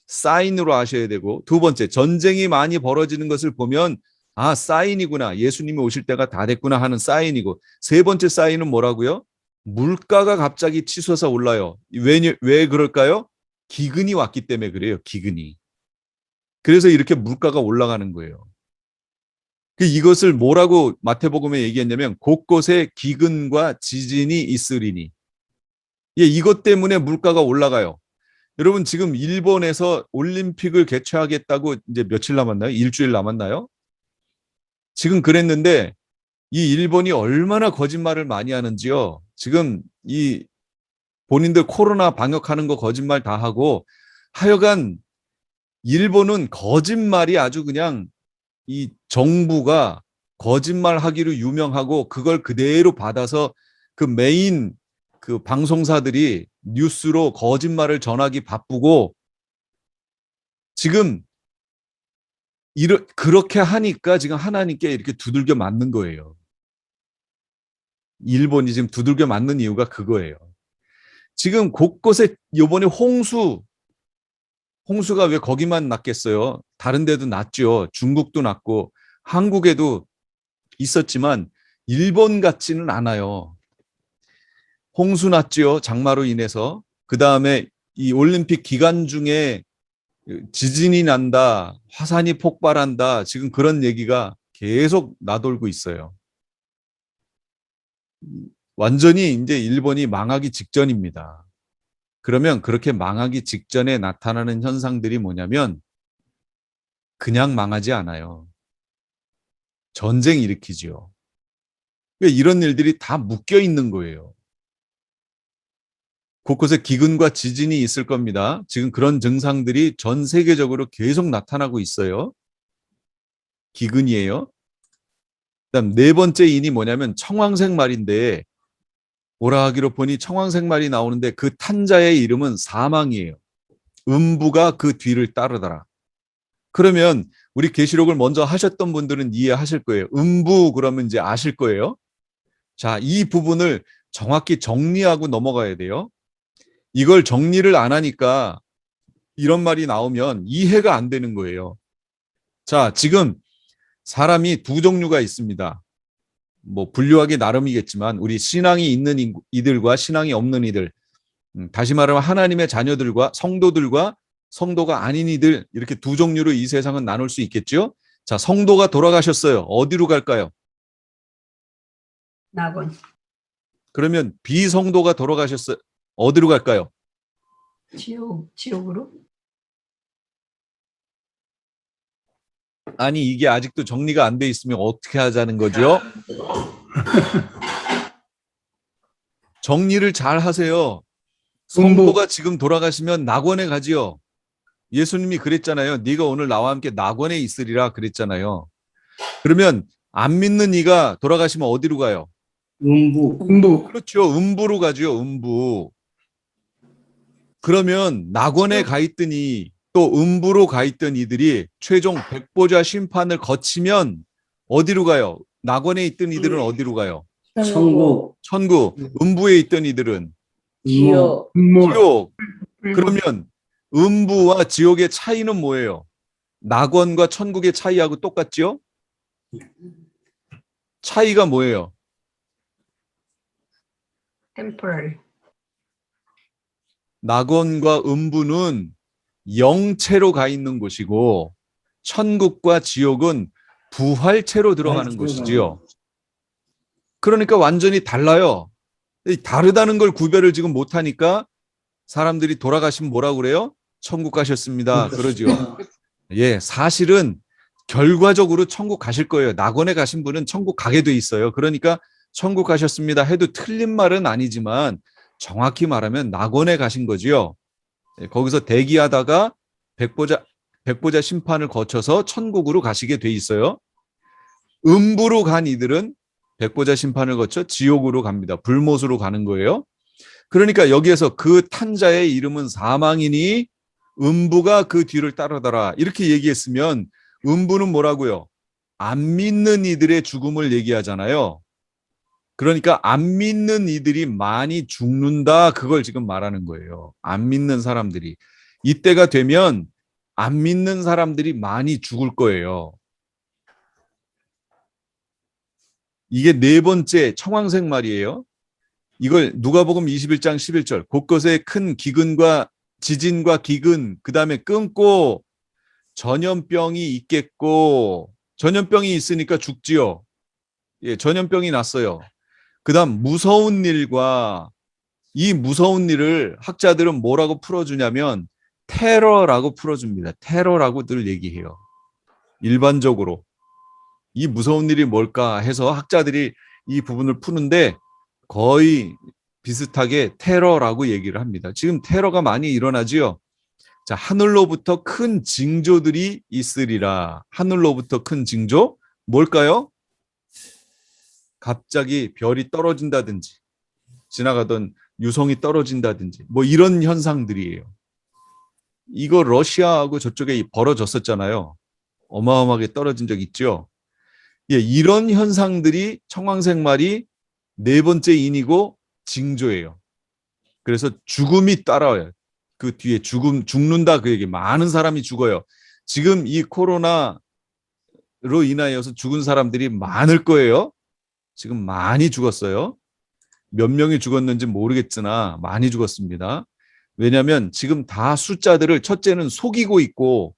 사인으로 아셔야 되고 두 번째 전쟁이 많이 벌어지는 것을 보면 사인이구나. 예수님이 오실 때가 다 됐구나 하는 사인이고 세 번째 사인은 뭐라고요? 물가가 갑자기 치솟아 올라요. 왜 그럴까요? 기근이 왔기 때문에 그래요. 기근이. 그래서 이렇게 물가가 올라가는 거예요. 이것을 뭐라고 마태복음에 얘기했냐면 곳곳에 기근과 지진이 있으리니. 이것 때문에 물가가 올라가요. 여러분 지금 일본에서 올림픽을 개최하겠다고 이제 며칠 남았나요? 일주일 남았나요? 지금 그랬는데 이 일본이 얼마나 거짓말을 많이 하는지요. 지금 이 본인들 코로나 방역하는 거 거짓말 다 하고 하여간 일본은 거짓말이 아주 그냥 이 정부가 거짓말하기로 유명하고 그걸 그대로 받아서 그 메인 그 방송사들이 뉴스로 거짓말을 전하기 바쁘고 지금 그렇게 하니까 지금 하나님께 이렇게 두들겨 맞는 거예요. 일본이 지금 두들겨 맞는 이유가 그거예요. 지금 곳곳에 요번에 홍수가 왜 거기만 났겠어요? 다른 데도 났죠. 중국도 났고 한국에도 있었지만 일본 같지는 않아요. 홍수 났죠. 장마로 인해서. 그다음에 이 올림픽 기간 중에 지진이 난다, 화산이 폭발한다. 지금 그런 얘기가 계속 나돌고 있어요. 완전히 이제 일본이 망하기 직전입니다. 그러면 그렇게 망하기 직전에 나타나는 현상들이 뭐냐면 그냥 망하지 않아요. 전쟁 일으키지요. 이런 일들이 다 묶여 있는 거예요. 곳곳에 기근과 지진이 있을 겁니다. 지금 그런 증상들이 전 세계적으로 계속 나타나고 있어요. 기근이에요. 그다음 네 번째 인이 뭐냐면 청황색 말인데 오라하기로 보니 청황색 말이 나오는데 그 탄자의 이름은 사망이에요. 음부가 그 뒤를 따르더라. 그러면 우리 계시록을 먼저 하셨던 분들은 이해하실 거예요. 음부 그러면 이제 아실 거예요. 자, 이 부분을 정확히 정리하고 넘어가야 돼요. 이걸 정리를 안 하니까 이런 말이 나오면 이해가 안 되는 거예요. 자, 지금 사람이 두 종류가 있습니다. 뭐 분류하기 나름이겠지만 우리 신앙이 있는 이들과 신앙이 없는 이들, 다시 말하면 하나님의 자녀들과 성도들과 성도가 아닌 이들 이렇게 두 종류로 이 세상은 나눌 수 있겠죠. 자, 성도가 돌아가셨어요. 어디로 갈까요? 낙원. 그러면 비성도가 돌아가셨어요. 어디로 갈까요? 지옥으로? 아니 이게 아직도 정리가 안 돼 있으면 어떻게 하자는 거죠? 정리를 잘 하세요. 성도가 지금 돌아가시면 낙원에 가지요. 예수님이 그랬잖아요. 네가 오늘 나와 함께 낙원에 있으리라 그랬잖아요. 그러면 안 믿는 이가 돌아가시면 어디로 가요? 음부. 그렇죠. 음부로 가죠. 음부. 그러면 낙원에 가 있더니 또 음부로 가 있던 이들이 최종 백보자 심판을 거치면 어디로 가요? 낙원에 있던 이들은 어디로 가요? 천국. 음부에 있던 이들은 지옥. 지옥. 그러면 음부와 지옥의 차이는 뭐예요? 낙원과 천국의 차이하고 똑같죠? 차이가 뭐예요? temporary. 낙원과 음부는 영체로 가 있는 곳이고 천국과 지옥은 부활체로 들어가는 곳이지요. 그러니까 완전히 달라요. 다르다는 걸 구별을 지금 못하니까 사람들이 돌아가시면 뭐라고 그래요? 천국 가셨습니다. 그러지요. 예, 사실은 결과적으로 천국 가실 거예요. 낙원에 가신 분은 천국 가게 돼 있어요. 그러니까 천국 가셨습니다 해도 틀린 말은 아니지만 정확히 말하면 낙원에 가신 거지요. 거기서 대기하다가 백보자 심판을 거쳐서 천국으로 가시게 돼 있어요. 음부로 간 이들은 백보자 심판을 거쳐 지옥으로 갑니다. 불못으로 가는 거예요. 그러니까 여기에서 그 탄자의 이름은 사망이니 음부가 그 뒤를 따르더라. 이렇게 얘기했으면 음부는 뭐라고요? 안 믿는 이들의 죽음을 얘기하잖아요. 그러니까 안 믿는 이들이 많이 죽는다. 그걸 지금 말하는 거예요. 안 믿는 사람들이. 이때가 되면 안 믿는 사람들이 많이 죽을 거예요. 이게 네 번째 청황색 말이에요. 이걸 누가복음 21장 11절 곳곳에 큰 기근과 지진과 기근 그다음에 끊고 전염병이 있겠고 전염병이 있으니까 죽지요. 예, 전염병이 났어요. 그다음 무서운 일과 이 무서운 일을 학자들은 뭐라고 풀어주냐면 테러라고 풀어줍니다. 테러라고 늘 얘기해요. 일반적으로 이 무서운 일이 뭘까 해서 학자들이 이 부분을 푸는데 거의 비슷하게 테러라고 얘기를 합니다. 지금 테러가 많이 일어나지요. 자, 하늘로부터 큰 징조들이 있으리라. 하늘로부터 큰 징조 뭘까요? 갑자기 별이 떨어진다든지 지나가던 유성이 떨어진다든지 뭐 이런 현상들이에요. 이거 러시아하고 저쪽에 벌어졌었잖아요. 어마어마하게 떨어진 적 있죠. 예, 이런 현상들이 청황색 말이 네 번째 인이고 징조예요. 그래서 죽음이 따라와요. 그 뒤에 죽는다 그 얘기. 많은 사람이 죽어요. 지금 이 코로나로 인하여서 죽은 사람들이 많을 거예요. 지금 많이 죽었어요. 몇 명이 죽었는지 모르겠으나 많이 죽었습니다. 왜냐하면 지금 다 숫자들을 첫째는 속이고 있고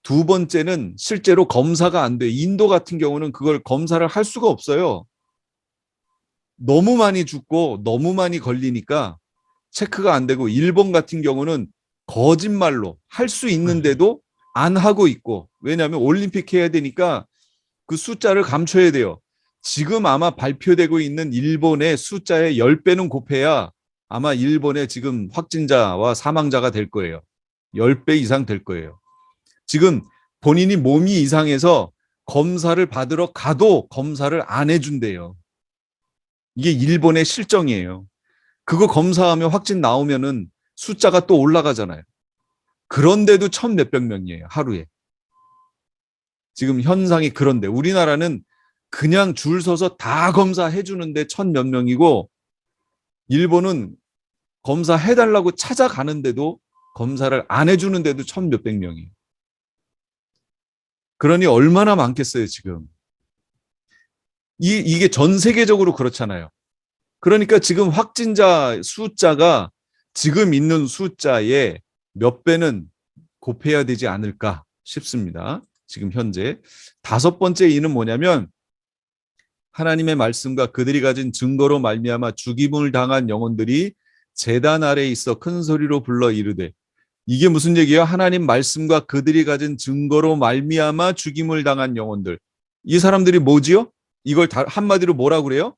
두 번째는 실제로 검사가 안 돼. 인도 같은 경우는 그걸 검사를 할 수가 없어요. 너무 많이 죽고 너무 많이 걸리니까 체크가 안 되고 일본 같은 경우는 거짓말로 할 수 있는데도 안 하고 있고 왜냐하면 올림픽 해야 되니까 그 숫자를 감춰야 돼요. 지금 아마 발표되고 있는 일본의 숫자의 10배는 곱해야 아마 일본의 지금 확진자와 사망자가 될 거예요. 10배 이상 될 거예요. 지금 본인이 몸이 이상해서 검사를 받으러 가도 검사를 안 해준대요. 이게 일본의 실정이에요. 그거 검사하면 확진 나오면은 숫자가 또 올라가잖아요. 그런데도 1,000몇백 명이에요, 하루에. 지금 현상이 그런데 우리나라는 그냥 줄 서서 다 검사해 주는데 1,000몇 명이고 일본은 검사해달라고 찾아가는데도 검사를 안 해주는데도 1,000몇백 명이에요. 그러니 얼마나 많겠어요, 지금. 이게 전 세계적으로 그렇잖아요. 그러니까 지금 확진자 숫자가 지금 있는 숫자의 몇 배는 곱해야 되지 않을까 싶습니다. 지금 현재. 다섯 번째 이는 뭐냐면 하나님의 말씀과 그들이 가진 증거로 말미암아 죽임을 당한 영혼들이 제단 아래에 있어 큰 소리로 불러 이르되 이게 무슨 얘기예요? 하나님 말씀과 그들이 가진 증거로 말미암아 죽임을 당한 영혼들. 이 사람들이 뭐지요? 이걸 한마디로 뭐라고 그래요?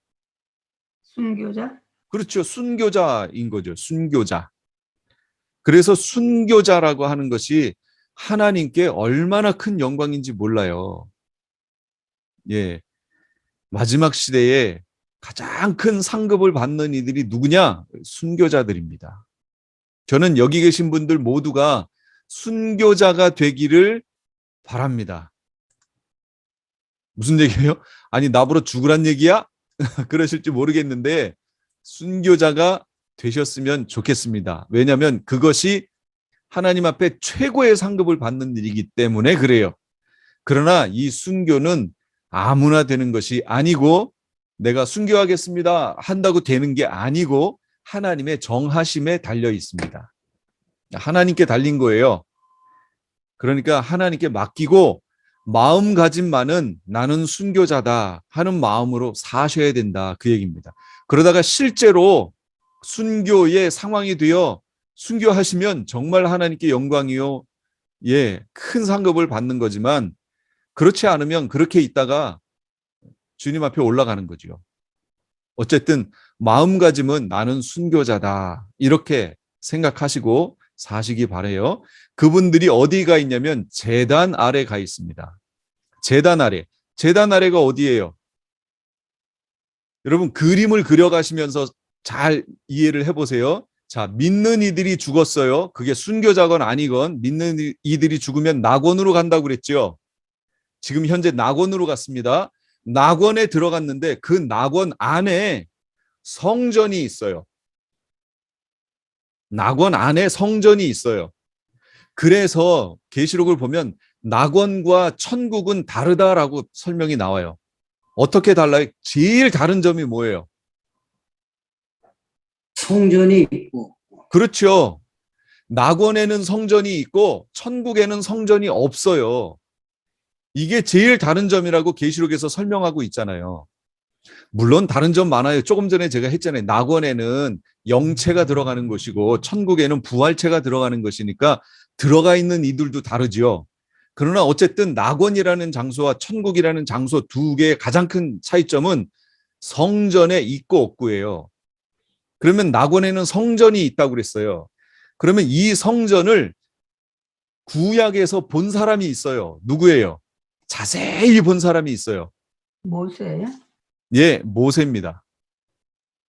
순교자? 그렇죠. 순교자인 거죠. 순교자. 그래서 순교자라고 하는 것이 하나님께 얼마나 큰 영광인지 몰라요. 예. 마지막 시대에 가장 큰 상급을 받는 이들이 누구냐? 순교자들입니다. 저는 여기 계신 분들 모두가 순교자가 되기를 바랍니다. 무슨 얘기예요? 아니, 나보러 죽으란 얘기야? 그러실지 모르겠는데 순교자가 되셨으면 좋겠습니다. 왜냐하면 그것이 하나님 앞에 최고의 상급을 받는 일이기 때문에 그래요. 그러나 이 순교는 아무나 되는 것이 아니고 내가 순교하겠습니다 한다고 되는 게 아니고 하나님의 정하심에 달려 있습니다. 하나님께 달린 거예요. 그러니까 하나님께 맡기고 마음가짐만은 나는 순교자다 하는 마음으로 사셔야 된다 그 얘기입니다. 그러다가 실제로 순교의 상황이 되어 순교하시면 정말 하나님께 영광이요 예, 큰 상급을 받는 거지만 그렇지 않으면 그렇게 있다가 주님 앞에 올라가는 거죠. 어쨌든 마음가짐은 나는 순교자다 이렇게 생각하시고 사시기 바래요. 그분들이 어디가 있냐면 제단 아래 가 있습니다. 제단 아래. 제단 아래가 어디예요? 여러분 그림을 그려가시면서 잘 이해를 해보세요. 자, 믿는 이들이 죽었어요. 그게 순교자건 아니건 믿는 이들이 죽으면 낙원으로 간다고 그랬죠. 지금 현재 낙원으로 갔습니다. 낙원에 들어갔는데 그 낙원 안에 성전이 있어요. 낙원 안에 성전이 있어요. 그래서 계시록을 보면 낙원과 천국은 다르다라고 설명이 나와요. 어떻게 달라요? 제일 다른 점이 뭐예요? 성전이 있고 그렇죠. 낙원에는 성전이 있고 천국에는 성전이 없어요. 이게 제일 다른 점이라고 계시록에서 설명하고 있잖아요. 물론 다른 점 많아요. 조금 전에 제가 했잖아요. 낙원에는 영체가 들어가는 것이고 천국에는 부활체가 들어가는 것이니까 들어가 있는 이들도 다르죠. 그러나 어쨌든 낙원이라는 장소와 천국이라는 장소 두 개의 가장 큰 차이점은 성전에 있고 없고예요. 그러면 낙원에는 성전이 있다고 그랬어요. 그러면 이 성전을 구약에서 본 사람이 있어요. 누구예요? 자세히 본 사람이 있어요. 모세? 예, 모세입니다.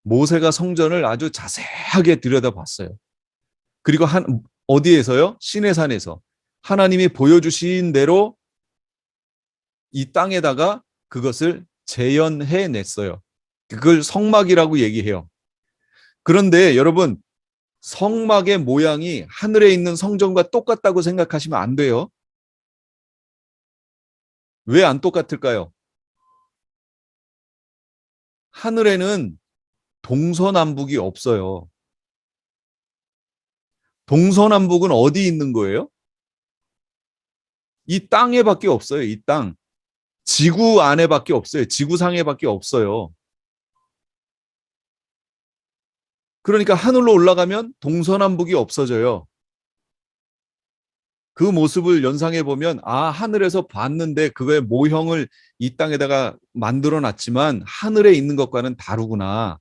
모세가 성전을 아주 자세하게 들여다봤어요. 그리고 어디에서요? 시내산에서 하나님이 보여주신 대로 이 땅에다가 그것을 재현해 냈어요. 그걸 성막이라고 얘기해요. 그런데 여러분, 성막의 모양이 하늘에 있는 성전과 똑같다고 생각하시면 안 돼요. 왜 안 똑같을까요? 하늘에는 동서남북이 없어요. 동서남북은 어디 있는 거예요? 이 땅에밖에 없어요. 이 땅. 지구 안에밖에 없어요. 지구상에밖에 없어요. 그러니까 하늘로 올라가면 동서남북이 없어져요. 그 모습을 연상해 보면 아, 하늘에서 봤는데 그거의 모형을 이 땅에다가 만들어 놨지만 하늘에 있는 것과는 다르구나.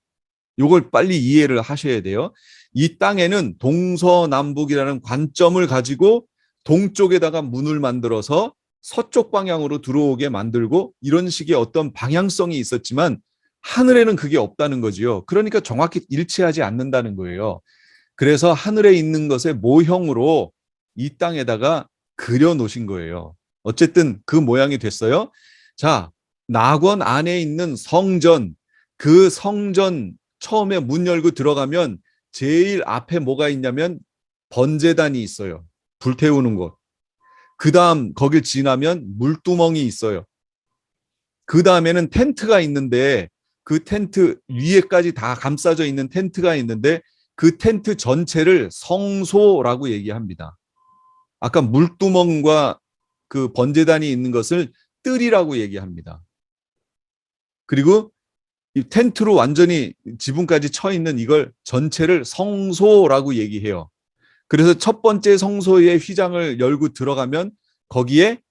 요걸 빨리 이해를 하셔야 돼요. 이 땅에는 동서남북이라는 관점을 가지고 동쪽에다가 문을 만들어서 서쪽 방향으로 들어오게 만들고 이런 식의 어떤 방향성이 있었지만 하늘에는 그게 없다는 거지요. 그러니까 정확히 일치하지 않는다는 거예요. 그래서 하늘에 있는 것의 모형으로 이 땅에다가 그려 놓으신 거예요. 어쨌든 그 모양이 됐어요. 자, 낙원 안에 있는 성전, 그 성전 처음에 문 열고 들어가면 제일 앞에 뭐가 있냐면 번제단이 있어요. 불 태우는 곳. 그 다음 거길 지나면 물두멍이 있어요. 그 다음에는 텐트가 있는데 그 텐트 위에까지 다 감싸져 있는 텐트가 있는데 그 텐트 전체를 성소라고 얘기합니다. 아까 물두멍과 그 번제단이 있는 것을 뜰이라고 얘기합니다. 그리고 이 텐트로 완전히 지붕까지 쳐 있는 이걸 전체를 성소라고 얘기해요. 그래서 첫 번째 성소의 휘장을 열고 들어가면 거기에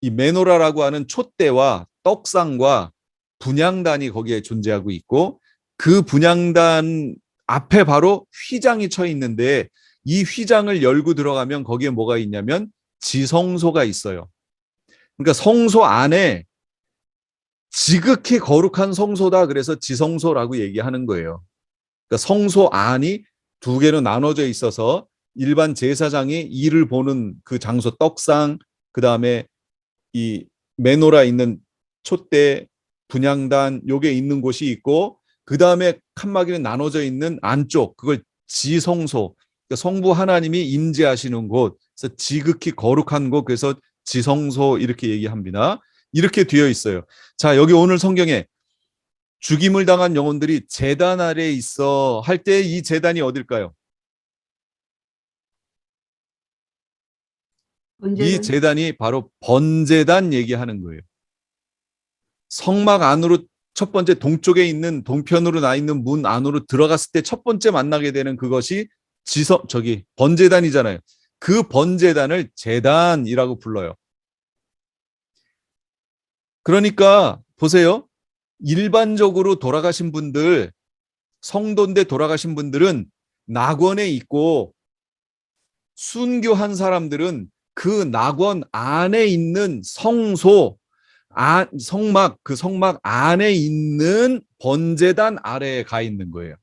이 메노라라고 하는 촛대와 떡상과 분향단이 거기에 존재하고 있고 그 분향단 앞에 바로 휘장이 쳐 있는데 이 휘장을 열고 들어가면 거기에 뭐가 있냐면 지성소가 있어요. 그러니까 성소 안에 지극히 거룩한 성소다. 그래서 지성소라고 얘기하는 거예요. 그러니까 성소 안이 두 개로 나눠져 있어서 일반 제사장이 일을 보는 그 장소 떡상, 그 다음에 이 메노라 있는 촛대, 분향단 요게 있는 곳이 있고 그 다음에 칸막이는 나눠져 있는 안쪽 그걸 지성소, 그러니까 성부 하나님이 임재하시는 곳, 그래서 지극히 거룩한 곳, 그래서 지성소 이렇게 얘기합니다. 이렇게 되어 있어요. 자, 여기 오늘 성경에 죽임을 당한 영혼들이 제단 아래에 있어 할 때 이 제단이 어딜까요? 이 제단이 바로 번제단 얘기하는 거예요. 성막 안으로 첫 번째 동쪽에 있는 동편으로 나 있는 문 안으로 들어갔을 때 첫 번째 만나게 되는 그것이 번제단이잖아요. 그 번제단을 제단이라고 불러요. 그러니까 보세요. 일반적으로 돌아가신 분들, 성도인데 돌아가신 분들은 낙원에 있고 순교한 사람들은 그 낙원 안에 있는 성소, 성막, 그 성막 안에 있는 번제단 아래에 가 있는 거예요.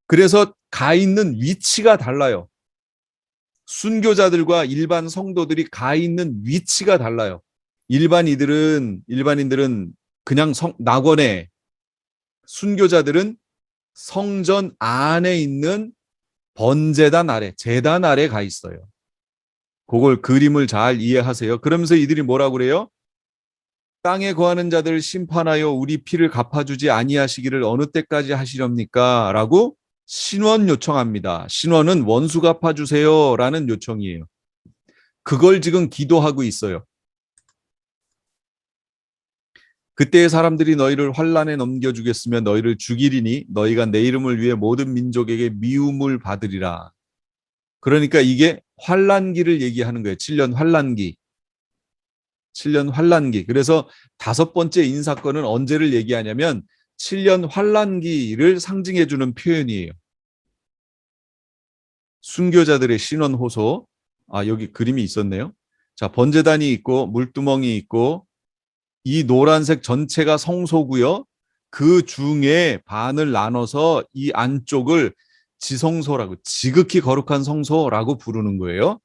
그래서 가 있는 위치가 달라요. 순교자들과 일반 성도들이 가 있는 위치가 달라요. 일반인들은 그냥 낙원에, 순교자들은 성전 안에 있는 번제단 아래, 제단 아래 가 있어요. 그걸 그림을 잘 이해하세요. 그러면서 이들이 뭐라고 그래요? 땅에 거하는 자들 심판하여 우리 피를 갚아주지 아니하시기를 어느 때까지 하시렵니까? 라고 신원 요청합니다. 신원은 원수 갚아주세요 라는 요청이에요. 그걸 지금 기도하고 있어요. 그때의 사람들이 너희를 환란에 넘겨주겠으며 너희를 죽이리니 너희가 내 이름을 위해 모든 민족에게 미움을 받으리라. 그러니까 이게 환란기를 얘기하는 거예요. 7년 환란기. 7년 환란기. 그래서 다섯 번째 인사건은 언제를 얘기하냐면 7년 환란기를 상징해 주는 표현이에요. 순교자들의 신원 호소. 아, 여기 그림이 있었네요. 자, 번제단이 있고 물두멍이 있고 이 노란색 전체가 성소고요. 그 중에 반을 나눠서 이 안쪽을 지성소라고, 지극히 거룩한 성소라고 부르는 거예요.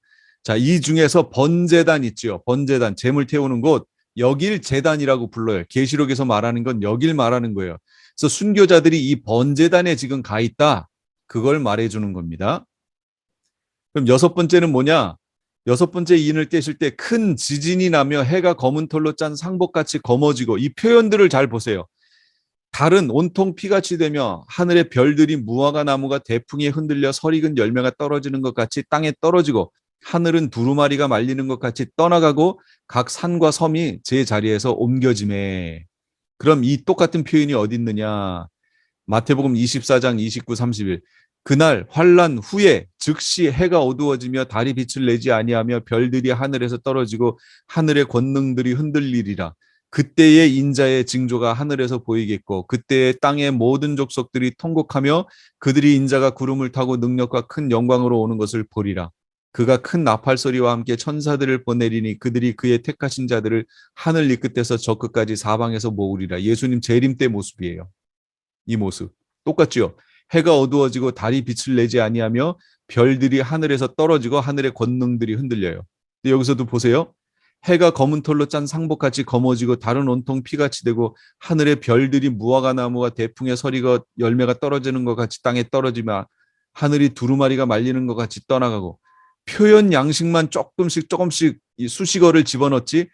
자, 이 중에서 번제단 있죠. 번제단, 제물 태우는 곳, 여길 제단이라고 불러요. 계시록에서 말하는 건 여길 말하는 거예요. 그래서 순교자들이 이 번제단에 지금 가 있다. 그걸 말해주는 겁니다. 그럼 여섯 번째는 뭐냐? 여섯 번째 인을 떼실 때 큰 지진이 나며 해가 검은 털로 짠 상복같이 검어지고, 이 표현들을 잘 보세요. 달은 온통 피같이 되며 하늘의 별들이 무화과 나무가 대풍에 흔들려 설익은 열매가 떨어지는 것 같이 땅에 떨어지고, 하늘은 두루마리가 말리는 것 같이 떠나가고 각 산과 섬이 제 자리에서 옮겨지매. 그럼 이 똑같은 표현이 어디 있느냐? 마태복음 24장 29, 31. 그날 환란 후에 즉시 해가 어두워지며 달이 빛을 내지 아니하며 별들이 하늘에서 떨어지고 하늘의 권능들이 흔들리리라. 그때의 인자의 징조가 하늘에서 보이겠고 그때의 땅의 모든 족속들이 통곡하며 그들이 인자가 구름을 타고 능력과 큰 영광으로 오는 것을 보리라. 그가 큰 나팔 소리와 함께 천사들을 보내리니 그들이 그의 택하신 자들을 하늘 이 끝에서 저 끝까지 사방에서 모으리라. 예수님 재림 때 모습이에요. 이 모습 똑같죠. 해가 어두워지고 달이 빛을 내지 아니하며 별들이 하늘에서 떨어지고 하늘의 권능들이 흔들려요. 근데 여기서도 보세요. 해가 검은 털로 짠 상복같이 검어지고 달은 온통 피같이 되고 하늘의 별들이 무화과 나무와 대풍에 서리가 열매가 떨어지는 것 같이 땅에 떨어지며 하늘이 두루마리가 말리는 것 같이 떠나가고. 표현 양식만 조금씩 이 수식어를 집어넣지,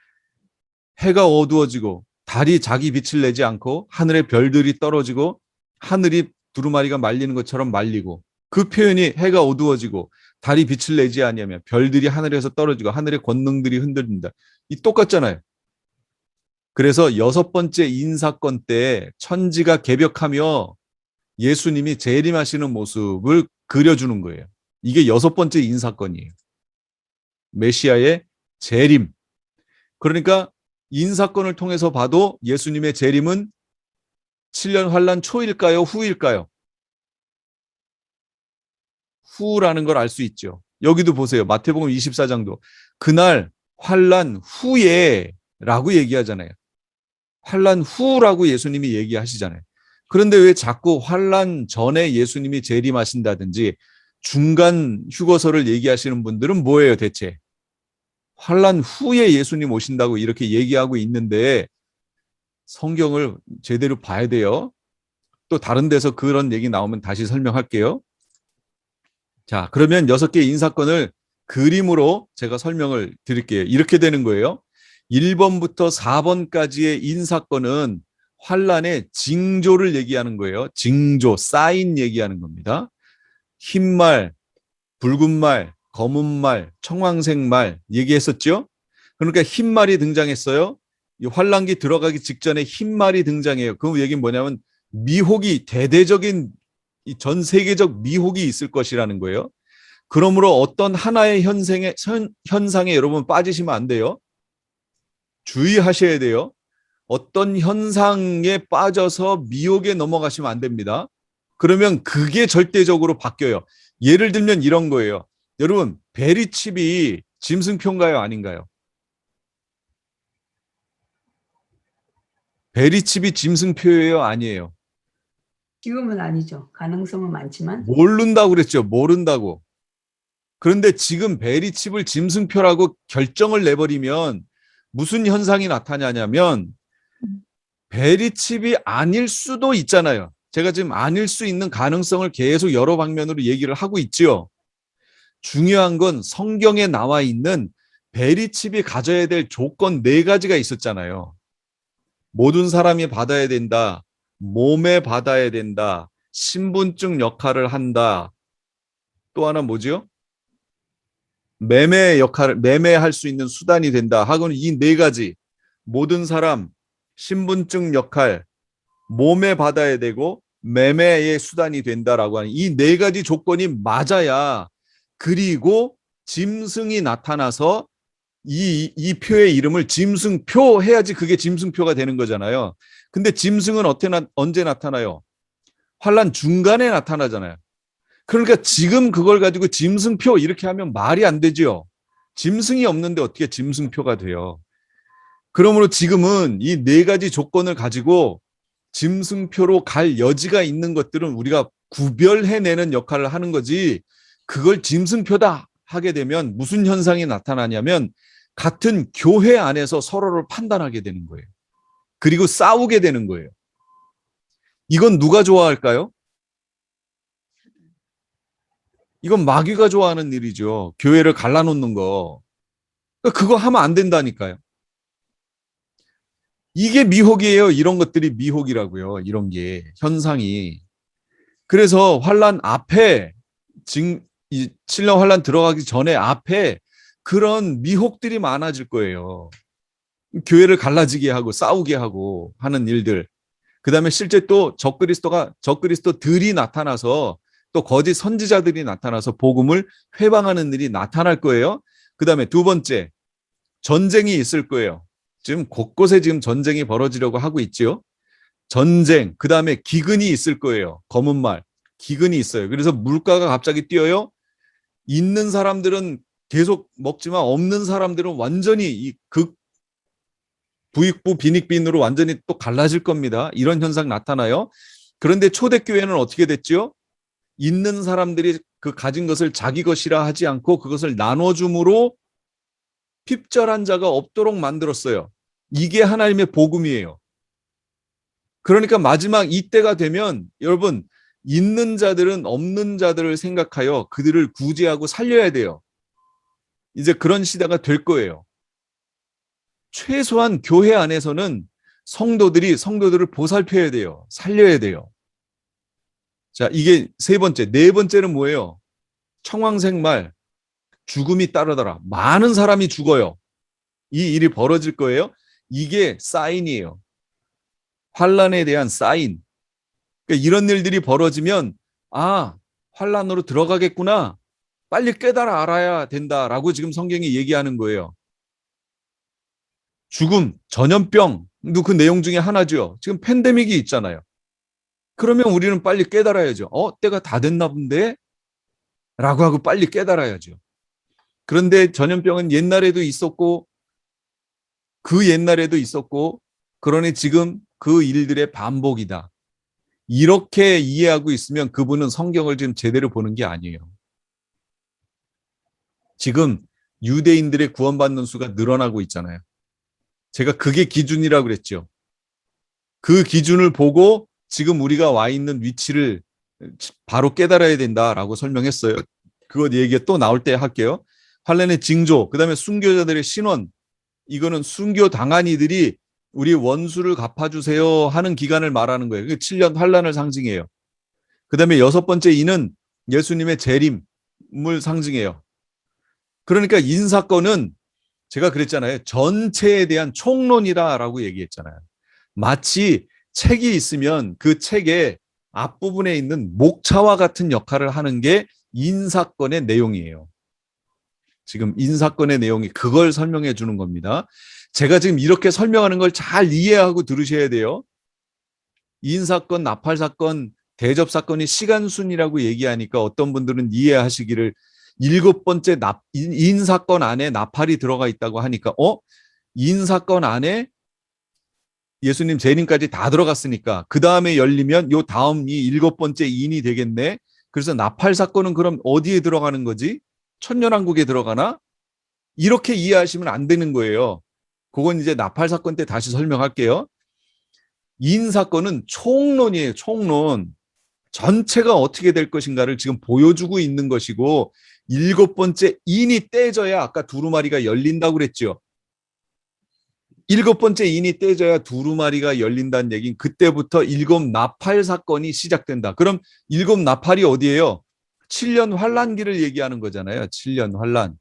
해가 어두워지고 달이 자기 빛을 내지 않고 하늘의 별들이 떨어지고 하늘이 두루마리가 말리는 것처럼 말리고, 그 표현이 해가 어두워지고 달이 빛을 내지 아니하며 별들이 하늘에서 떨어지고 하늘의 권능들이 흔들린다. 이 똑같잖아요. 그래서 여섯 번째 인사건 때 천지가 개벽하며 예수님이 재림하시는 모습을 그려주는 거예요. 이게 여섯 번째 인사건이에요. 메시아의 재림. 그러니까 인사건을 통해서 봐도 예수님의 재림은 7년 환란 초일까요? 후일까요? 후라는 걸 알 수 있죠. 여기도 보세요. 마태복음 24장도 그날 환란 후에 라고 얘기하잖아요. 환란 후라고 예수님이 얘기하시잖아요. 그런데 왜 자꾸 환란 전에 예수님이 재림하신다든지 중간 휴거설을 얘기하시는 분들은 뭐예요 대체? 환란 후에 예수님 오신다고 이렇게 얘기하고 있는데 성경을 제대로 봐야 돼요. 또 다른 데서 그런 얘기 나오면 다시 설명할게요. 자, 그러면 6개 인사건을 그림으로 제가 설명을 드릴게요. 이렇게 되는 거예요. 1번부터 4번까지의 인사건은 환란의 징조를 얘기하는 거예요. 징조, 사인 얘기하는 겁니다. 흰말, 붉은말, 검은말, 청황색말 얘기했었죠. 그러니까 흰말이 등장했어요. 이 환란기 들어가기 직전에 흰말이 등장해요. 그 얘기는 뭐냐면 미혹이, 대대적인 전 세계적 미혹이 있을 것이라는 거예요. 그러므로 어떤 하나의 현상에 여러분 빠지시면 안 돼요. 주의하셔야 돼요. 어떤 현상에 빠져서 미혹에 넘어가시면 안 됩니다. 그러면 그게 절대적으로 바뀌어요. 예를 들면 이런 거예요. 여러분, 베리칩이 짐승표인가요? 아닌가요? 베리칩이 짐승표예요? 아니에요? 지금은 아니죠. 가능성은 많지만. 모른다고 그랬죠. 모른다고. 그런데 지금 베리칩을 짐승표라고 결정을 내버리면 무슨 현상이 나타나냐면 베리칩이 아닐 수도 있잖아요. 제가 지금 아닐 수 있는 가능성을 계속 여러 방면으로 얘기를 하고 있죠. 중요한 건 성경에 나와 있는 베리칩이 가져야 될 조건 4가지가 있었잖아요. 모든 사람이 받아야 된다. 몸에 받아야 된다. 신분증 역할을 한다. 또 하나 뭐죠? 매매할 수 있는 수단이 된다. 하고는 이 4가지. 모든 사람, 신분증 역할, 몸에 받아야 되고 매매의 수단이 된다라고 하는 이 4가지 조건이 맞아야, 그리고 짐승이 나타나서 이 표의 이름을 짐승표 해야지 그게 짐승표가 되는 거잖아요. 근데 짐승은 언제 나타나요? 환란 중간에 나타나잖아요. 그러니까 지금 그걸 가지고 짐승표 이렇게 하면 말이 안 되죠. 짐승이 없는데 어떻게 짐승표가 돼요? 그러므로 지금은 이 4가지 조건을 가지고 짐승표로 갈 여지가 있는 것들은 우리가 구별해내는 역할을 하는 거지, 그걸 짐승표다 하게 되면 무슨 현상이 나타나냐면 같은 교회 안에서 서로를 판단하게 되는 거예요. 그리고 싸우게 되는 거예요. 이건 누가 좋아할까요? 이건 마귀가 좋아하는 일이죠. 교회를 갈라놓는 거. 그거 하면 안 된다니까요. 이게 미혹이에요. 이런 것들이 미혹이라고요. 이런 게 현상이. 그래서 환란 앞에 이 7년 환란 들어가기 전에 앞에 그런 미혹들이 많아질 거예요. 교회를 갈라지게 하고 싸우게 하고 하는 일들. 그다음에 실제 또 적그리스도들이 나타나서 또 거짓 선지자들이 나타나서 복음을 회방하는 일이 나타날 거예요. 그다음에 두 번째, 전쟁이 있을 거예요. 지금 곳곳에 지금 전쟁이 벌어지려고 하고 있지요. 전쟁, 그다음에 기근이 있을 거예요. 검은 말, 기근이 있어요. 그래서 물가가 갑자기 뛰어요. 있는 사람들은 계속 먹지만 없는 사람들은 완전히 이 부익부 빈익빈으로 완전히 또 갈라질 겁니다. 이런 현상 나타나요. 그런데 초대교회는 어떻게 됐죠? 있는 사람들이 그 가진 것을 자기 것이라 하지 않고 그것을 나눠줌으로 핍절한 자가 없도록 만들었어요. 이게 하나님의 복음이에요. 그러니까 마지막 이때가 되면 여러분, 있는 자들은 없는 자들을 생각하여 그들을 구제하고 살려야 돼요. 이제 그런 시대가 될 거예요. 최소한 교회 안에서는 성도들을 보살펴야 돼요. 살려야 돼요. 자, 이게 세 번째. 네 번째는 뭐예요? 청황생말, 죽음이 따르더라. 많은 사람이 죽어요. 이 일이 벌어질 거예요. 이게 사인이에요. 환란에 대한 사인. 그러니까 이런 일들이 벌어지면 환란으로 들어가겠구나. 빨리 깨달아 알아야 된다라고 지금 성경이 얘기하는 거예요. 죽음, 전염병도 그 내용 중에 하나죠. 지금 팬데믹이 있잖아요. 그러면 우리는 빨리 깨달아야죠. 때가 다 됐나 본데? 라고 하고 빨리 깨달아야죠. 그런데 전염병은 옛날에도 있었고 그 옛날에도 있었고 그러니 지금 그 일들의 반복이다. 이렇게 이해하고 있으면 그분은 성경을 지금 제대로 보는 게 아니에요. 지금 유대인들의 구원받는 수가 늘어나고 있잖아요. 제가 그게 기준이라고 그랬죠. 그 기준을 보고 지금 우리가 와 있는 위치를 바로 깨달아야 된다라고 설명했어요. 그것 얘기가 또 나올 때 할게요. 환란의 징조, 그다음에 순교자들의 신원. 이거는 순교 당한 이들이 우리 원수를 갚아주세요 하는 기간을 말하는 거예요. 7년 환란을 상징해요. 그다음에 여섯 번째 이는 예수님의 재림을 상징해요. 그러니까 인사건은 제가 그랬잖아요. 전체에 대한 총론이라고 얘기했잖아요. 마치 책이 있으면 그 책의 앞부분에 있는 목차와 같은 역할을 하는 게 인사건의 내용이에요. 지금 인사건의 내용이 그걸 설명해 주는 겁니다. 제가 지금 이렇게 설명하는 걸 잘 이해하고 들으셔야 돼요. 인사건, 나팔사건, 대접사건이 시간순이라고 얘기하니까 어떤 분들은 이해하시기를 일곱 번째 인사건 안에 나팔이 들어가 있다고 하니까 인사건 안에 예수님 재림까지 다 들어갔으니까 그 다음에 열리면 요 다음이 일곱 번째 인이 되겠네. 그래서 나팔 사건은 그럼 어디에 들어가는 거지? 천년왕국에 들어가나? 이렇게 이해하시면 안 되는 거예요. 그건 이제 나팔 사건 때 다시 설명할게요. 인 사건은 총론이에요. 총론. 전체가 어떻게 될 것인가를 지금 보여주고 있는 것이고 일곱 번째 인이 떼져야 아까 두루마리가 열린다고 그랬죠. 일곱 번째 인이 떼져야 두루마리가 열린다는 얘기는 그때부터 일곱 나팔 사건이 시작된다. 그럼 일곱 나팔이 어디예요? 7년 환란기를 얘기하는 거잖아요. 7년 환란.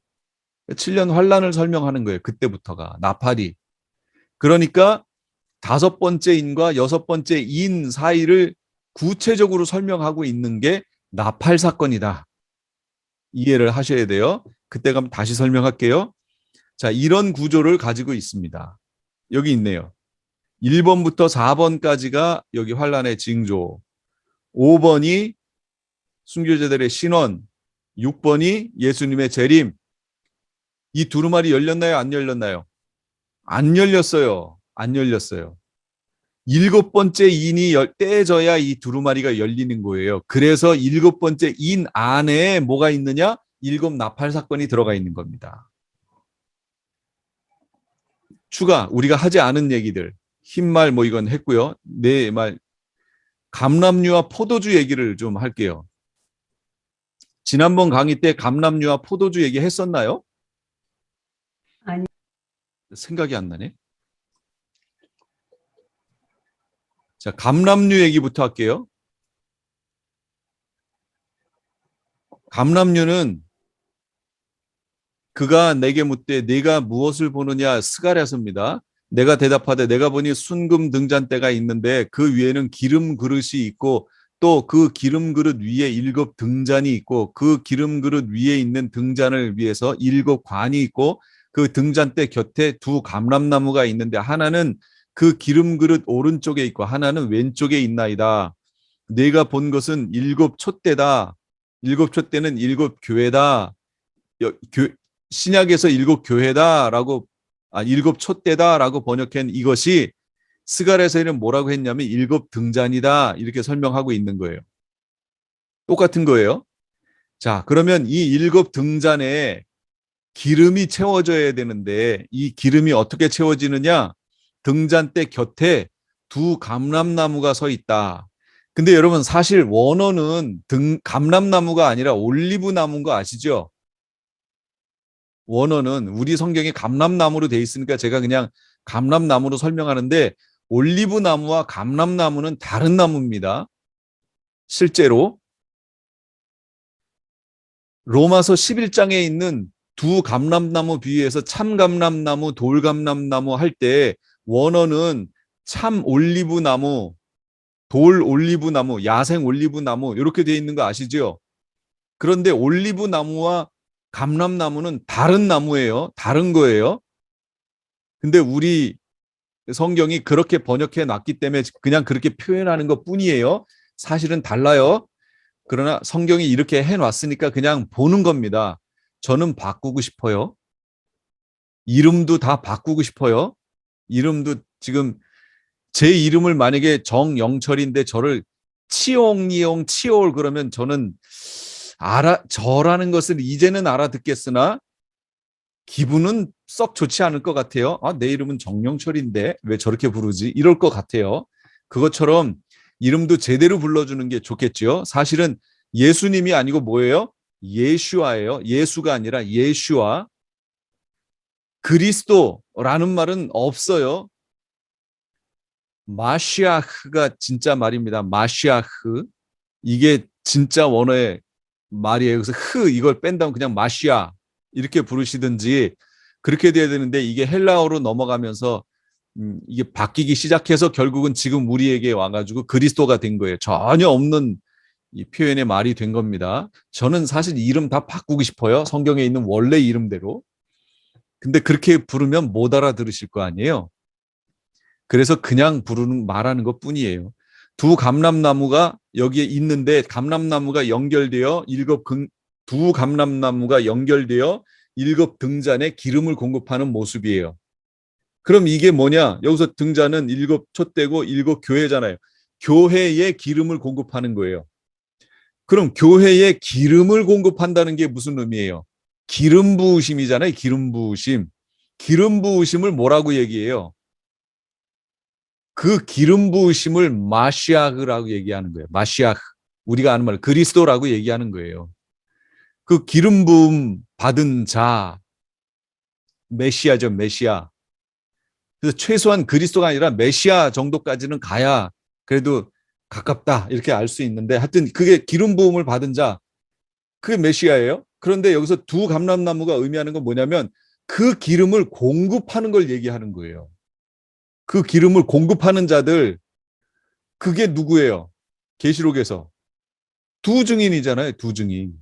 7년 환란을 설명하는 거예요. 그때부터가 나팔이. 그러니까 다섯 번째 인과 여섯 번째 인 사이를 구체적으로 설명하고 있는 게 나팔 사건이다. 이해를 하셔야 돼요. 그때 가면 다시 설명할게요. 자, 이런 구조를 가지고 있습니다. 여기 있네요. 1번부터 4번까지가 여기 환란의 징조, 5번이 순교자들의 신원, 6번이 예수님의 재림. 이 두루마리 열렸나요? 안 열렸나요? 안 열렸어요. 안 열렸어요. 일곱 번째 인이 떼져야 이 두루마리가 열리는 거예요. 그래서 일곱 번째 인 안에 뭐가 있느냐? 일곱 나팔 사건이 들어가 있는 겁니다. 추가 우리가 하지 않은 얘기들 흰말 뭐 이건 했고요. 네 말 감람류와 포도주 얘기를 좀 할게요. 지난번 강의 때 감람류와 포도주 얘기 했었나요? 아니. 생각이 안 나네. 자, 감람류 얘기부터 할게요. 감람류는 그가 내게 묻되 내가 무엇을 보느냐 스가랴서입니다. 내가 대답하되 내가 보니 순금 등잔대가 있는데 그 위에는 기름 그릇이 있고 또 그 기름 그릇 위에 7 등잔이 있고 그 기름 그릇 위에 있는 등잔을 위해서 7 관이 있고 그 등잔대 곁에 2 감람나무가 있는데 하나는 그 기름 그릇 오른쪽에 있고 하나는 왼쪽에 있나이다. 내가 본 것은 7 촛대다. 7 촛대는 7 교회다. 신약에서 7 교회다라고 7 촛대다라고 번역한 이것이 스가랴서에는 뭐라고 했냐면 7 등잔이다 이렇게 설명하고 있는 거예요. 똑같은 거예요. 자, 그러면 이 7 등잔에 기름이 채워져야 되는데 이 기름이 어떻게 채워지느냐? 등잔대 곁에 2 감람나무가 서 있다. 근데 여러분 사실 원어는 감람나무가 아니라 올리브 나무인 거 아시죠? 원어는 우리 성경에 감람나무로 돼 있으니까 제가 그냥 감람나무로 설명하는데 올리브 나무와 감람나무는 다른 나무입니다. 실제로 로마서 11장에 있는 2 감람나무 비유에서 참감람나무, 돌감람나무 할 때 원어는 참 올리브 나무, 돌 올리브 나무, 야생 올리브 나무 이렇게 돼 있는 거 아시죠? 그런데 올리브 나무와 감람나무는 다른 나무예요. 다른 거예요. 근데 우리 성경이 그렇게 번역해 놨기 때문에 그냥 그렇게 표현하는 것 뿐이에요. 사실은 달라요. 그러나 성경이 이렇게 해 놨으니까 그냥 보는 겁니다. 저는 바꾸고 싶어요. 이름도 다 바꾸고 싶어요. 이름도 지금 제 이름을 만약에 정영철인데 저를 치옹이용 치올 그러면 저는 저라는 것을 이제는 알아듣겠으나 기분은 썩 좋지 않을 것 같아요. 내 이름은 정영철인데 왜 저렇게 부르지? 이럴 것 같아요. 그것처럼 이름도 제대로 불러주는 게 좋겠죠. 사실은 예수님이 아니고 뭐예요? 예슈아예요. 예수가 아니라 예슈아. 그리스도라는 말은 없어요. 마시아흐가 진짜 말입니다. 마시아흐. 이게 진짜 원어의 말이에요. 그래서 이걸 뺀다면 그냥 마시아 이렇게 부르시든지 그렇게 돼야 되는데 이게 헬라어로 넘어가면서 이게 바뀌기 시작해서 결국은 지금 우리에게 와가지고 그리스도가 된 거예요. 전혀 없는 이 표현의 말이 된 겁니다. 저는 사실 이름 다 바꾸고 싶어요. 성경에 있는 원래 이름대로. 근데 그렇게 부르면 못 알아들으실 거 아니에요. 그래서 그냥 말하는 것 뿐이에요. 2 감람나무가 여기에 있는데 감람나무가 연결되어 2 감람나무가 연결되어 7 등잔에 기름을 공급하는 모습이에요. 그럼 이게 뭐냐? 여기서 등잔은 7 촛대고 7 교회잖아요. 교회에 기름을 공급하는 거예요. 그럼 교회에 기름을 공급한다는 게 무슨 의미예요? 기름 부으심이잖아요. 기름 부으심. 기름 부으심을 뭐라고 얘기해요? 그 기름 부으심을 마시아흐라고 얘기하는 거예요. 마시아흐. 우리가 아는 말 그리스도라고 얘기하는 거예요. 그 기름 부음 받은 자 메시아죠. 메시아. 그래서 최소한 그리스도가 아니라 메시아 정도까지는 가야 그래도 가깝다 이렇게 알 수 있는데 하여튼 그게 기름 부음을 받은 자 그게 메시아예요. 그런데 여기서 2 감람나무가 의미하는 건 뭐냐면 그 기름을 공급하는 걸 얘기하는 거예요. 그 기름을 공급하는 자들 그게 누구예요? 계시록에서 2 증인이잖아요. 2 증인.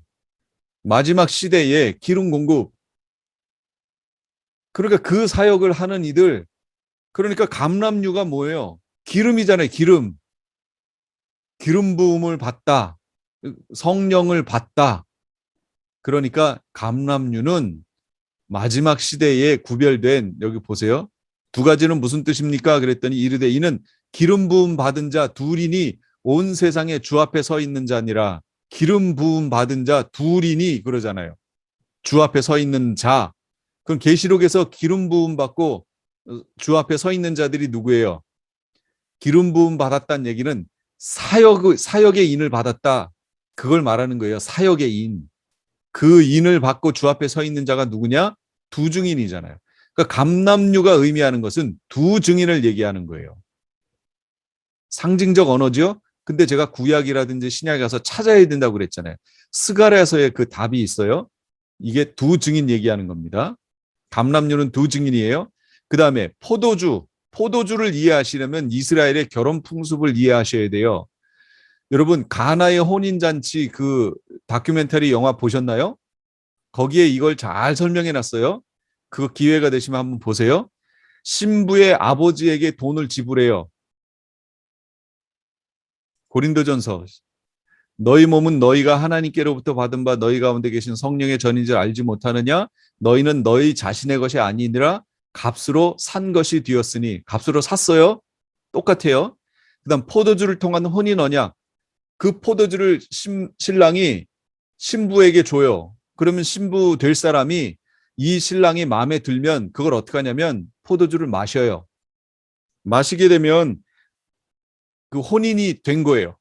마지막 시대에 기름 공급. 그러니까 그 사역을 하는 이들 그러니까 감람류가 뭐예요? 기름이잖아요. 기름. 기름 부음을 받다. 성령을 받다. 그러니까 감람류는 마지막 시대에 구별된 여기 보세요. 2 가지는 무슨 뜻입니까? 그랬더니 이르되 이는 기름 부음 받은 자 둘이니 온 세상에 주 앞에 서 있는 자니라. 기름 부음 받은 자 둘이니 그러잖아요. 주 앞에 서 있는 자. 그럼 계시록에서 기름 부음 받고 주 앞에 서 있는 자들이 누구예요? 기름 부음 받았다는 얘기는 사역의 인을 받았다. 그걸 말하는 거예요. 사역의 인. 그 인을 받고 주 앞에 서 있는 자가 누구냐? 두 증인이잖아요. 그러니까 감람류가 의미하는 것은 두 증인을 얘기하는 거예요. 상징적 언어죠. 근데 제가 구약이라든지 신약에 가서 찾아야 된다고 그랬잖아요. 스가랴서에 그 답이 있어요. 이게 두 증인 얘기하는 겁니다. 감람류는 두 증인이에요. 그 다음에 포도주를 이해하시려면 이스라엘의 결혼 풍습을 이해하셔야 돼요. 여러분 가나의 혼인잔치 그 다큐멘터리 영화 보셨나요? 거기에 이걸 잘 설명해 놨어요. 그 기회가 되시면 한번 보세요. 신부의 아버지에게 돈을 지불해요. 고린도전서. 너희 몸은 너희가 하나님께로부터 받은 바 너희 가운데 계신 성령의 전인 줄 알지 못하느냐? 너희는 너희 자신의 것이 아니니라 값으로 산 것이 되었으니. 값으로 샀어요. 똑같아요. 그다음 포도주를 통한 혼인 언약. 그 포도주를 신랑이 신부에게 줘요. 그러면 신부 될 사람이 이 신랑이 마음에 들면 그걸 어떻게 하냐면 포도주를 마셔요. 마시게 되면 그 혼인이 된 거예요.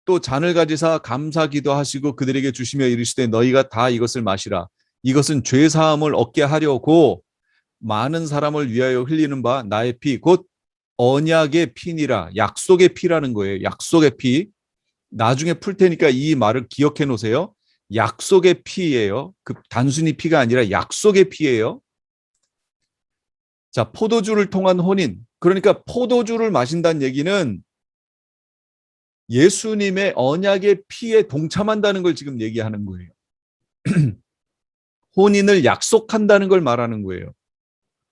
또 잔을 가지사 감사기도 하시고 그들에게 주시며 이르시되 너희가 다 이것을 마시라. 이것은 죄 사함을 얻게 하려고 많은 사람을 위하여 흘리는 바 나의 피 곧 언약의 피니라. 약속의 피라는 거예요. 약속의 피. 나중에 풀 테니까 이 말을 기억해 놓으세요. 약속의 피예요. 그 단순히 피가 아니라 약속의 피예요. 자, 포도주를 통한 혼인. 그러니까 포도주를 마신다는 얘기는 예수님의 언약의 피에 동참한다는 걸 지금 얘기하는 거예요. 혼인을 약속한다는 걸 말하는 거예요.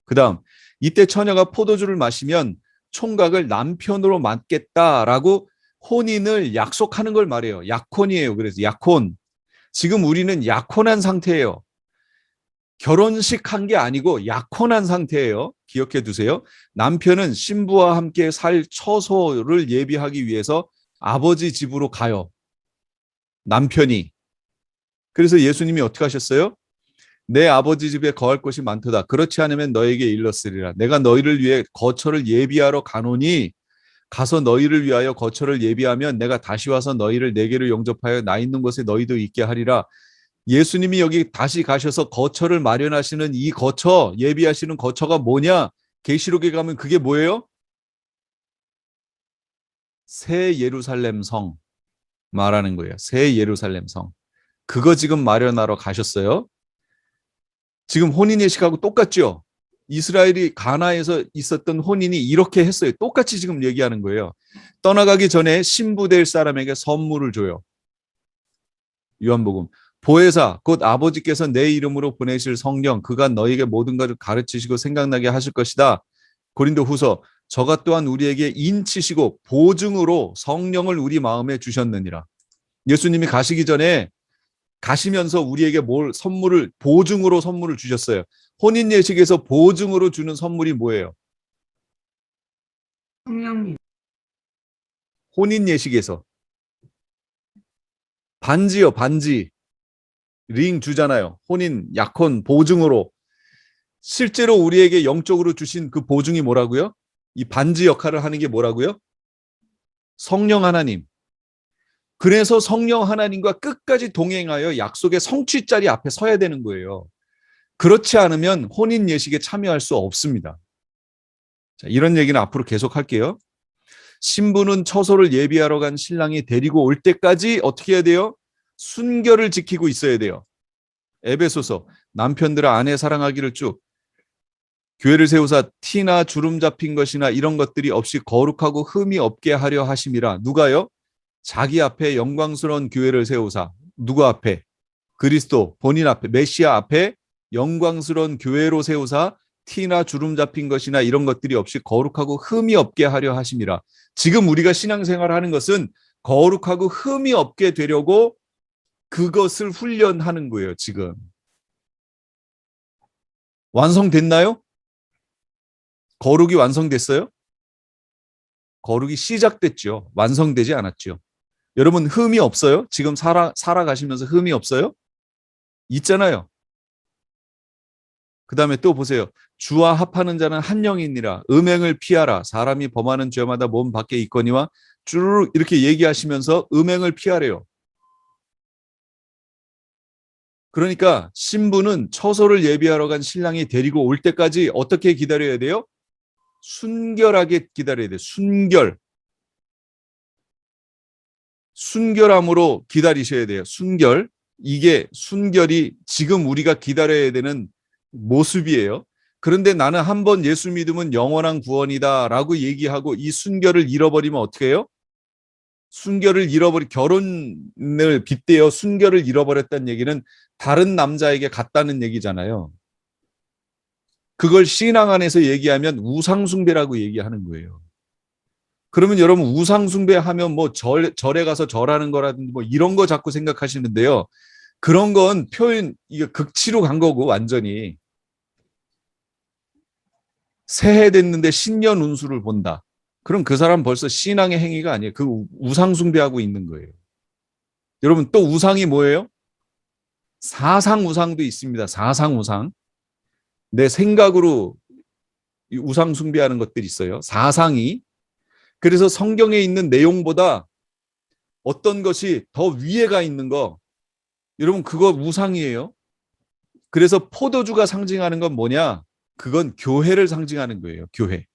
그다음 이때 처녀가 포도주를 마시면 총각을 남편으로 맡겠다라고 혼인을 약속하는 걸 말해요. 약혼이에요. 그래서 약혼. 지금 우리는 약혼한 상태예요. 결혼식 한 게 아니고 약혼한 상태예요. 기억해 두세요. 남편은 신부와 함께 살 처소를 예비하기 위해서 아버지 집으로 가요. 남편이. 그래서 예수님이 어떻게 하셨어요? 내 아버지 집에 거할 곳이 많도다. 그렇지 않으면 너에게 일렀으리라. 내가 너희를 위해 거처를 예비하러 가노니 가서 너희를 위하여 거처를 예비하면 내가 다시 와서 너희를 내게로 영접하여 나 있는 곳에 너희도 있게 하리라. 예수님이 여기 다시 가셔서 거처를 마련하시는 이 거처, 예비하시는 거처가 뭐냐? 계시록에 가면 그게 뭐예요? 새 예루살렘 성 말하는 거예요. 새 예루살렘 성. 그거 지금 마련하러 가셨어요. 지금 혼인 예식하고 똑같죠? 이스라엘이 가나에서 있었던 혼인이 이렇게 했어요. 똑같이 지금 얘기하는 거예요. 떠나가기 전에 신부 될 사람에게 선물을 줘요. 요한복음. 보혜사 곧 아버지께서 내 이름으로 보내실 성령 그가 너에게 모든 것을 가르치시고 생각나게 하실 것이다. 고린도후서 저가 또한 우리에게 인치시고 보증으로 성령을 우리 마음에 주셨느니라. 예수님이 가시기 전에 가시면서 우리에게 선물을 보증으로 선물을 주셨어요. 혼인 예식에서 보증으로 주는 선물이 뭐예요? 성령님. 혼인 예식에서 반지요, 반지. 링 주잖아요. 혼인 약혼 보증으로. 실제로 우리에게 영적으로 주신 그 보증이 뭐라고요? 이 반지 역할을 하는 게 뭐라고요? 성령 하나님. 그래서 성령 하나님과 끝까지 동행하여 약속의 성취 자리 앞에 서야 되는 거예요. 그렇지 않으면 혼인 예식에 참여할 수 없습니다. 자, 이런 얘기는 앞으로 계속 할게요. 신부는 처소를 예비하러 간 신랑이 데리고 올 때까지 어떻게 해야 돼요? 순결을 지키고 있어야 돼요. 에베소서 남편들아 아내 사랑하기를 쭉 교회를 세우사 티나 주름 잡힌 것이나 이런 것들이 없이 거룩하고 흠이 없게 하려 하심이라. 누가요? 자기 앞에 영광스러운 교회를 세우사. 누구 앞에? 그리스도 본인 앞에 메시아 앞에 영광스러운 교회로 세우사 티나 주름 잡힌 것이나 이런 것들이 없이 거룩하고 흠이 없게 하려 하심이라. 지금 우리가 신앙생활을 하는 것은 거룩하고 흠이 없게 되려고 그것을 훈련하는 거예요. 지금 완성됐나요? 거룩이 완성됐어요? 거룩이 시작됐죠. 완성되지 않았죠. 여러분 흠이 없어요? 지금 살아가시면서 흠이 없어요? 있잖아요. 그 다음에 또 보세요. 주와 합하는 자는 한 영이니라. 음행을 피하라. 사람이 범하는 죄마다 몸 밖에 있거니와 쭉 이렇게 얘기하시면서 음행을 피하래요. 그러니까 신부는 처소를 예비하러 간 신랑이 데리고 올 때까지 어떻게 기다려야 돼요? 순결하게 기다려야 돼요. 순결함으로 기다리셔야 돼요. 순결. 이게 순결이 지금 우리가 기다려야 되는 모습이에요. 그런데 나는 한 번 예수 믿으면 영원한 구원이다라고 얘기하고 이 순결을 잃어버리면 어떻게 해요? 결혼을 빗대어 순결을 잃어버렸다는 얘기는 다른 남자에게 갔다는 얘기잖아요. 그걸 신앙 안에서 얘기하면 우상숭배라고 얘기하는 거예요. 그러면 여러분 우상숭배하면 뭐 절에 가서 절하는 거라든지 뭐 이런 거 자꾸 생각하시는데요. 그런 건 이게 극치로 간 거고 완전히. 새해 됐는데 신년 운수를 본다. 그럼 그 사람 벌써 신앙의 행위가 아니에요. 그 우상숭배하고 있는 거예요. 여러분 또 우상이 뭐예요? 사상우상도 있습니다. 사상우상. 내 생각으로 우상숭배하는 것들이 있어요. 사상이. 그래서 성경에 있는 내용보다 어떤 것이 더 위에가 있는 거, 여러분 그거 우상이에요. 그래서 포도주가 상징하는 건 뭐냐? 그건 교회를 상징하는 거예요. 교회.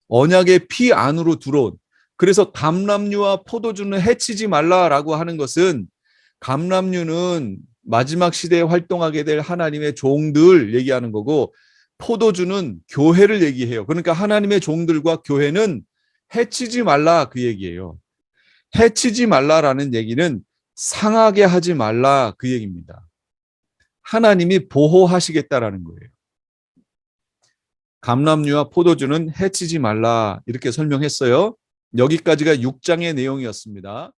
언약의 피 안으로 들어온. 그래서 감람류와 포도주는 해치지 말라라고 하는 것은 감람류는 마지막 시대에 활동하게 될 하나님의 종들 얘기하는 거고 포도주는 교회를 얘기해요. 그러니까 하나님의 종들과 교회는 해치지 말라 그 얘기예요. 해치지 말라라는 얘기는 상하게 하지 말라 그 얘기입니다. 하나님이 보호하시겠다라는 거예요. 감람류와 포도주는 해치지 말라 이렇게 설명했어요. 여기까지가 6장의 내용이었습니다.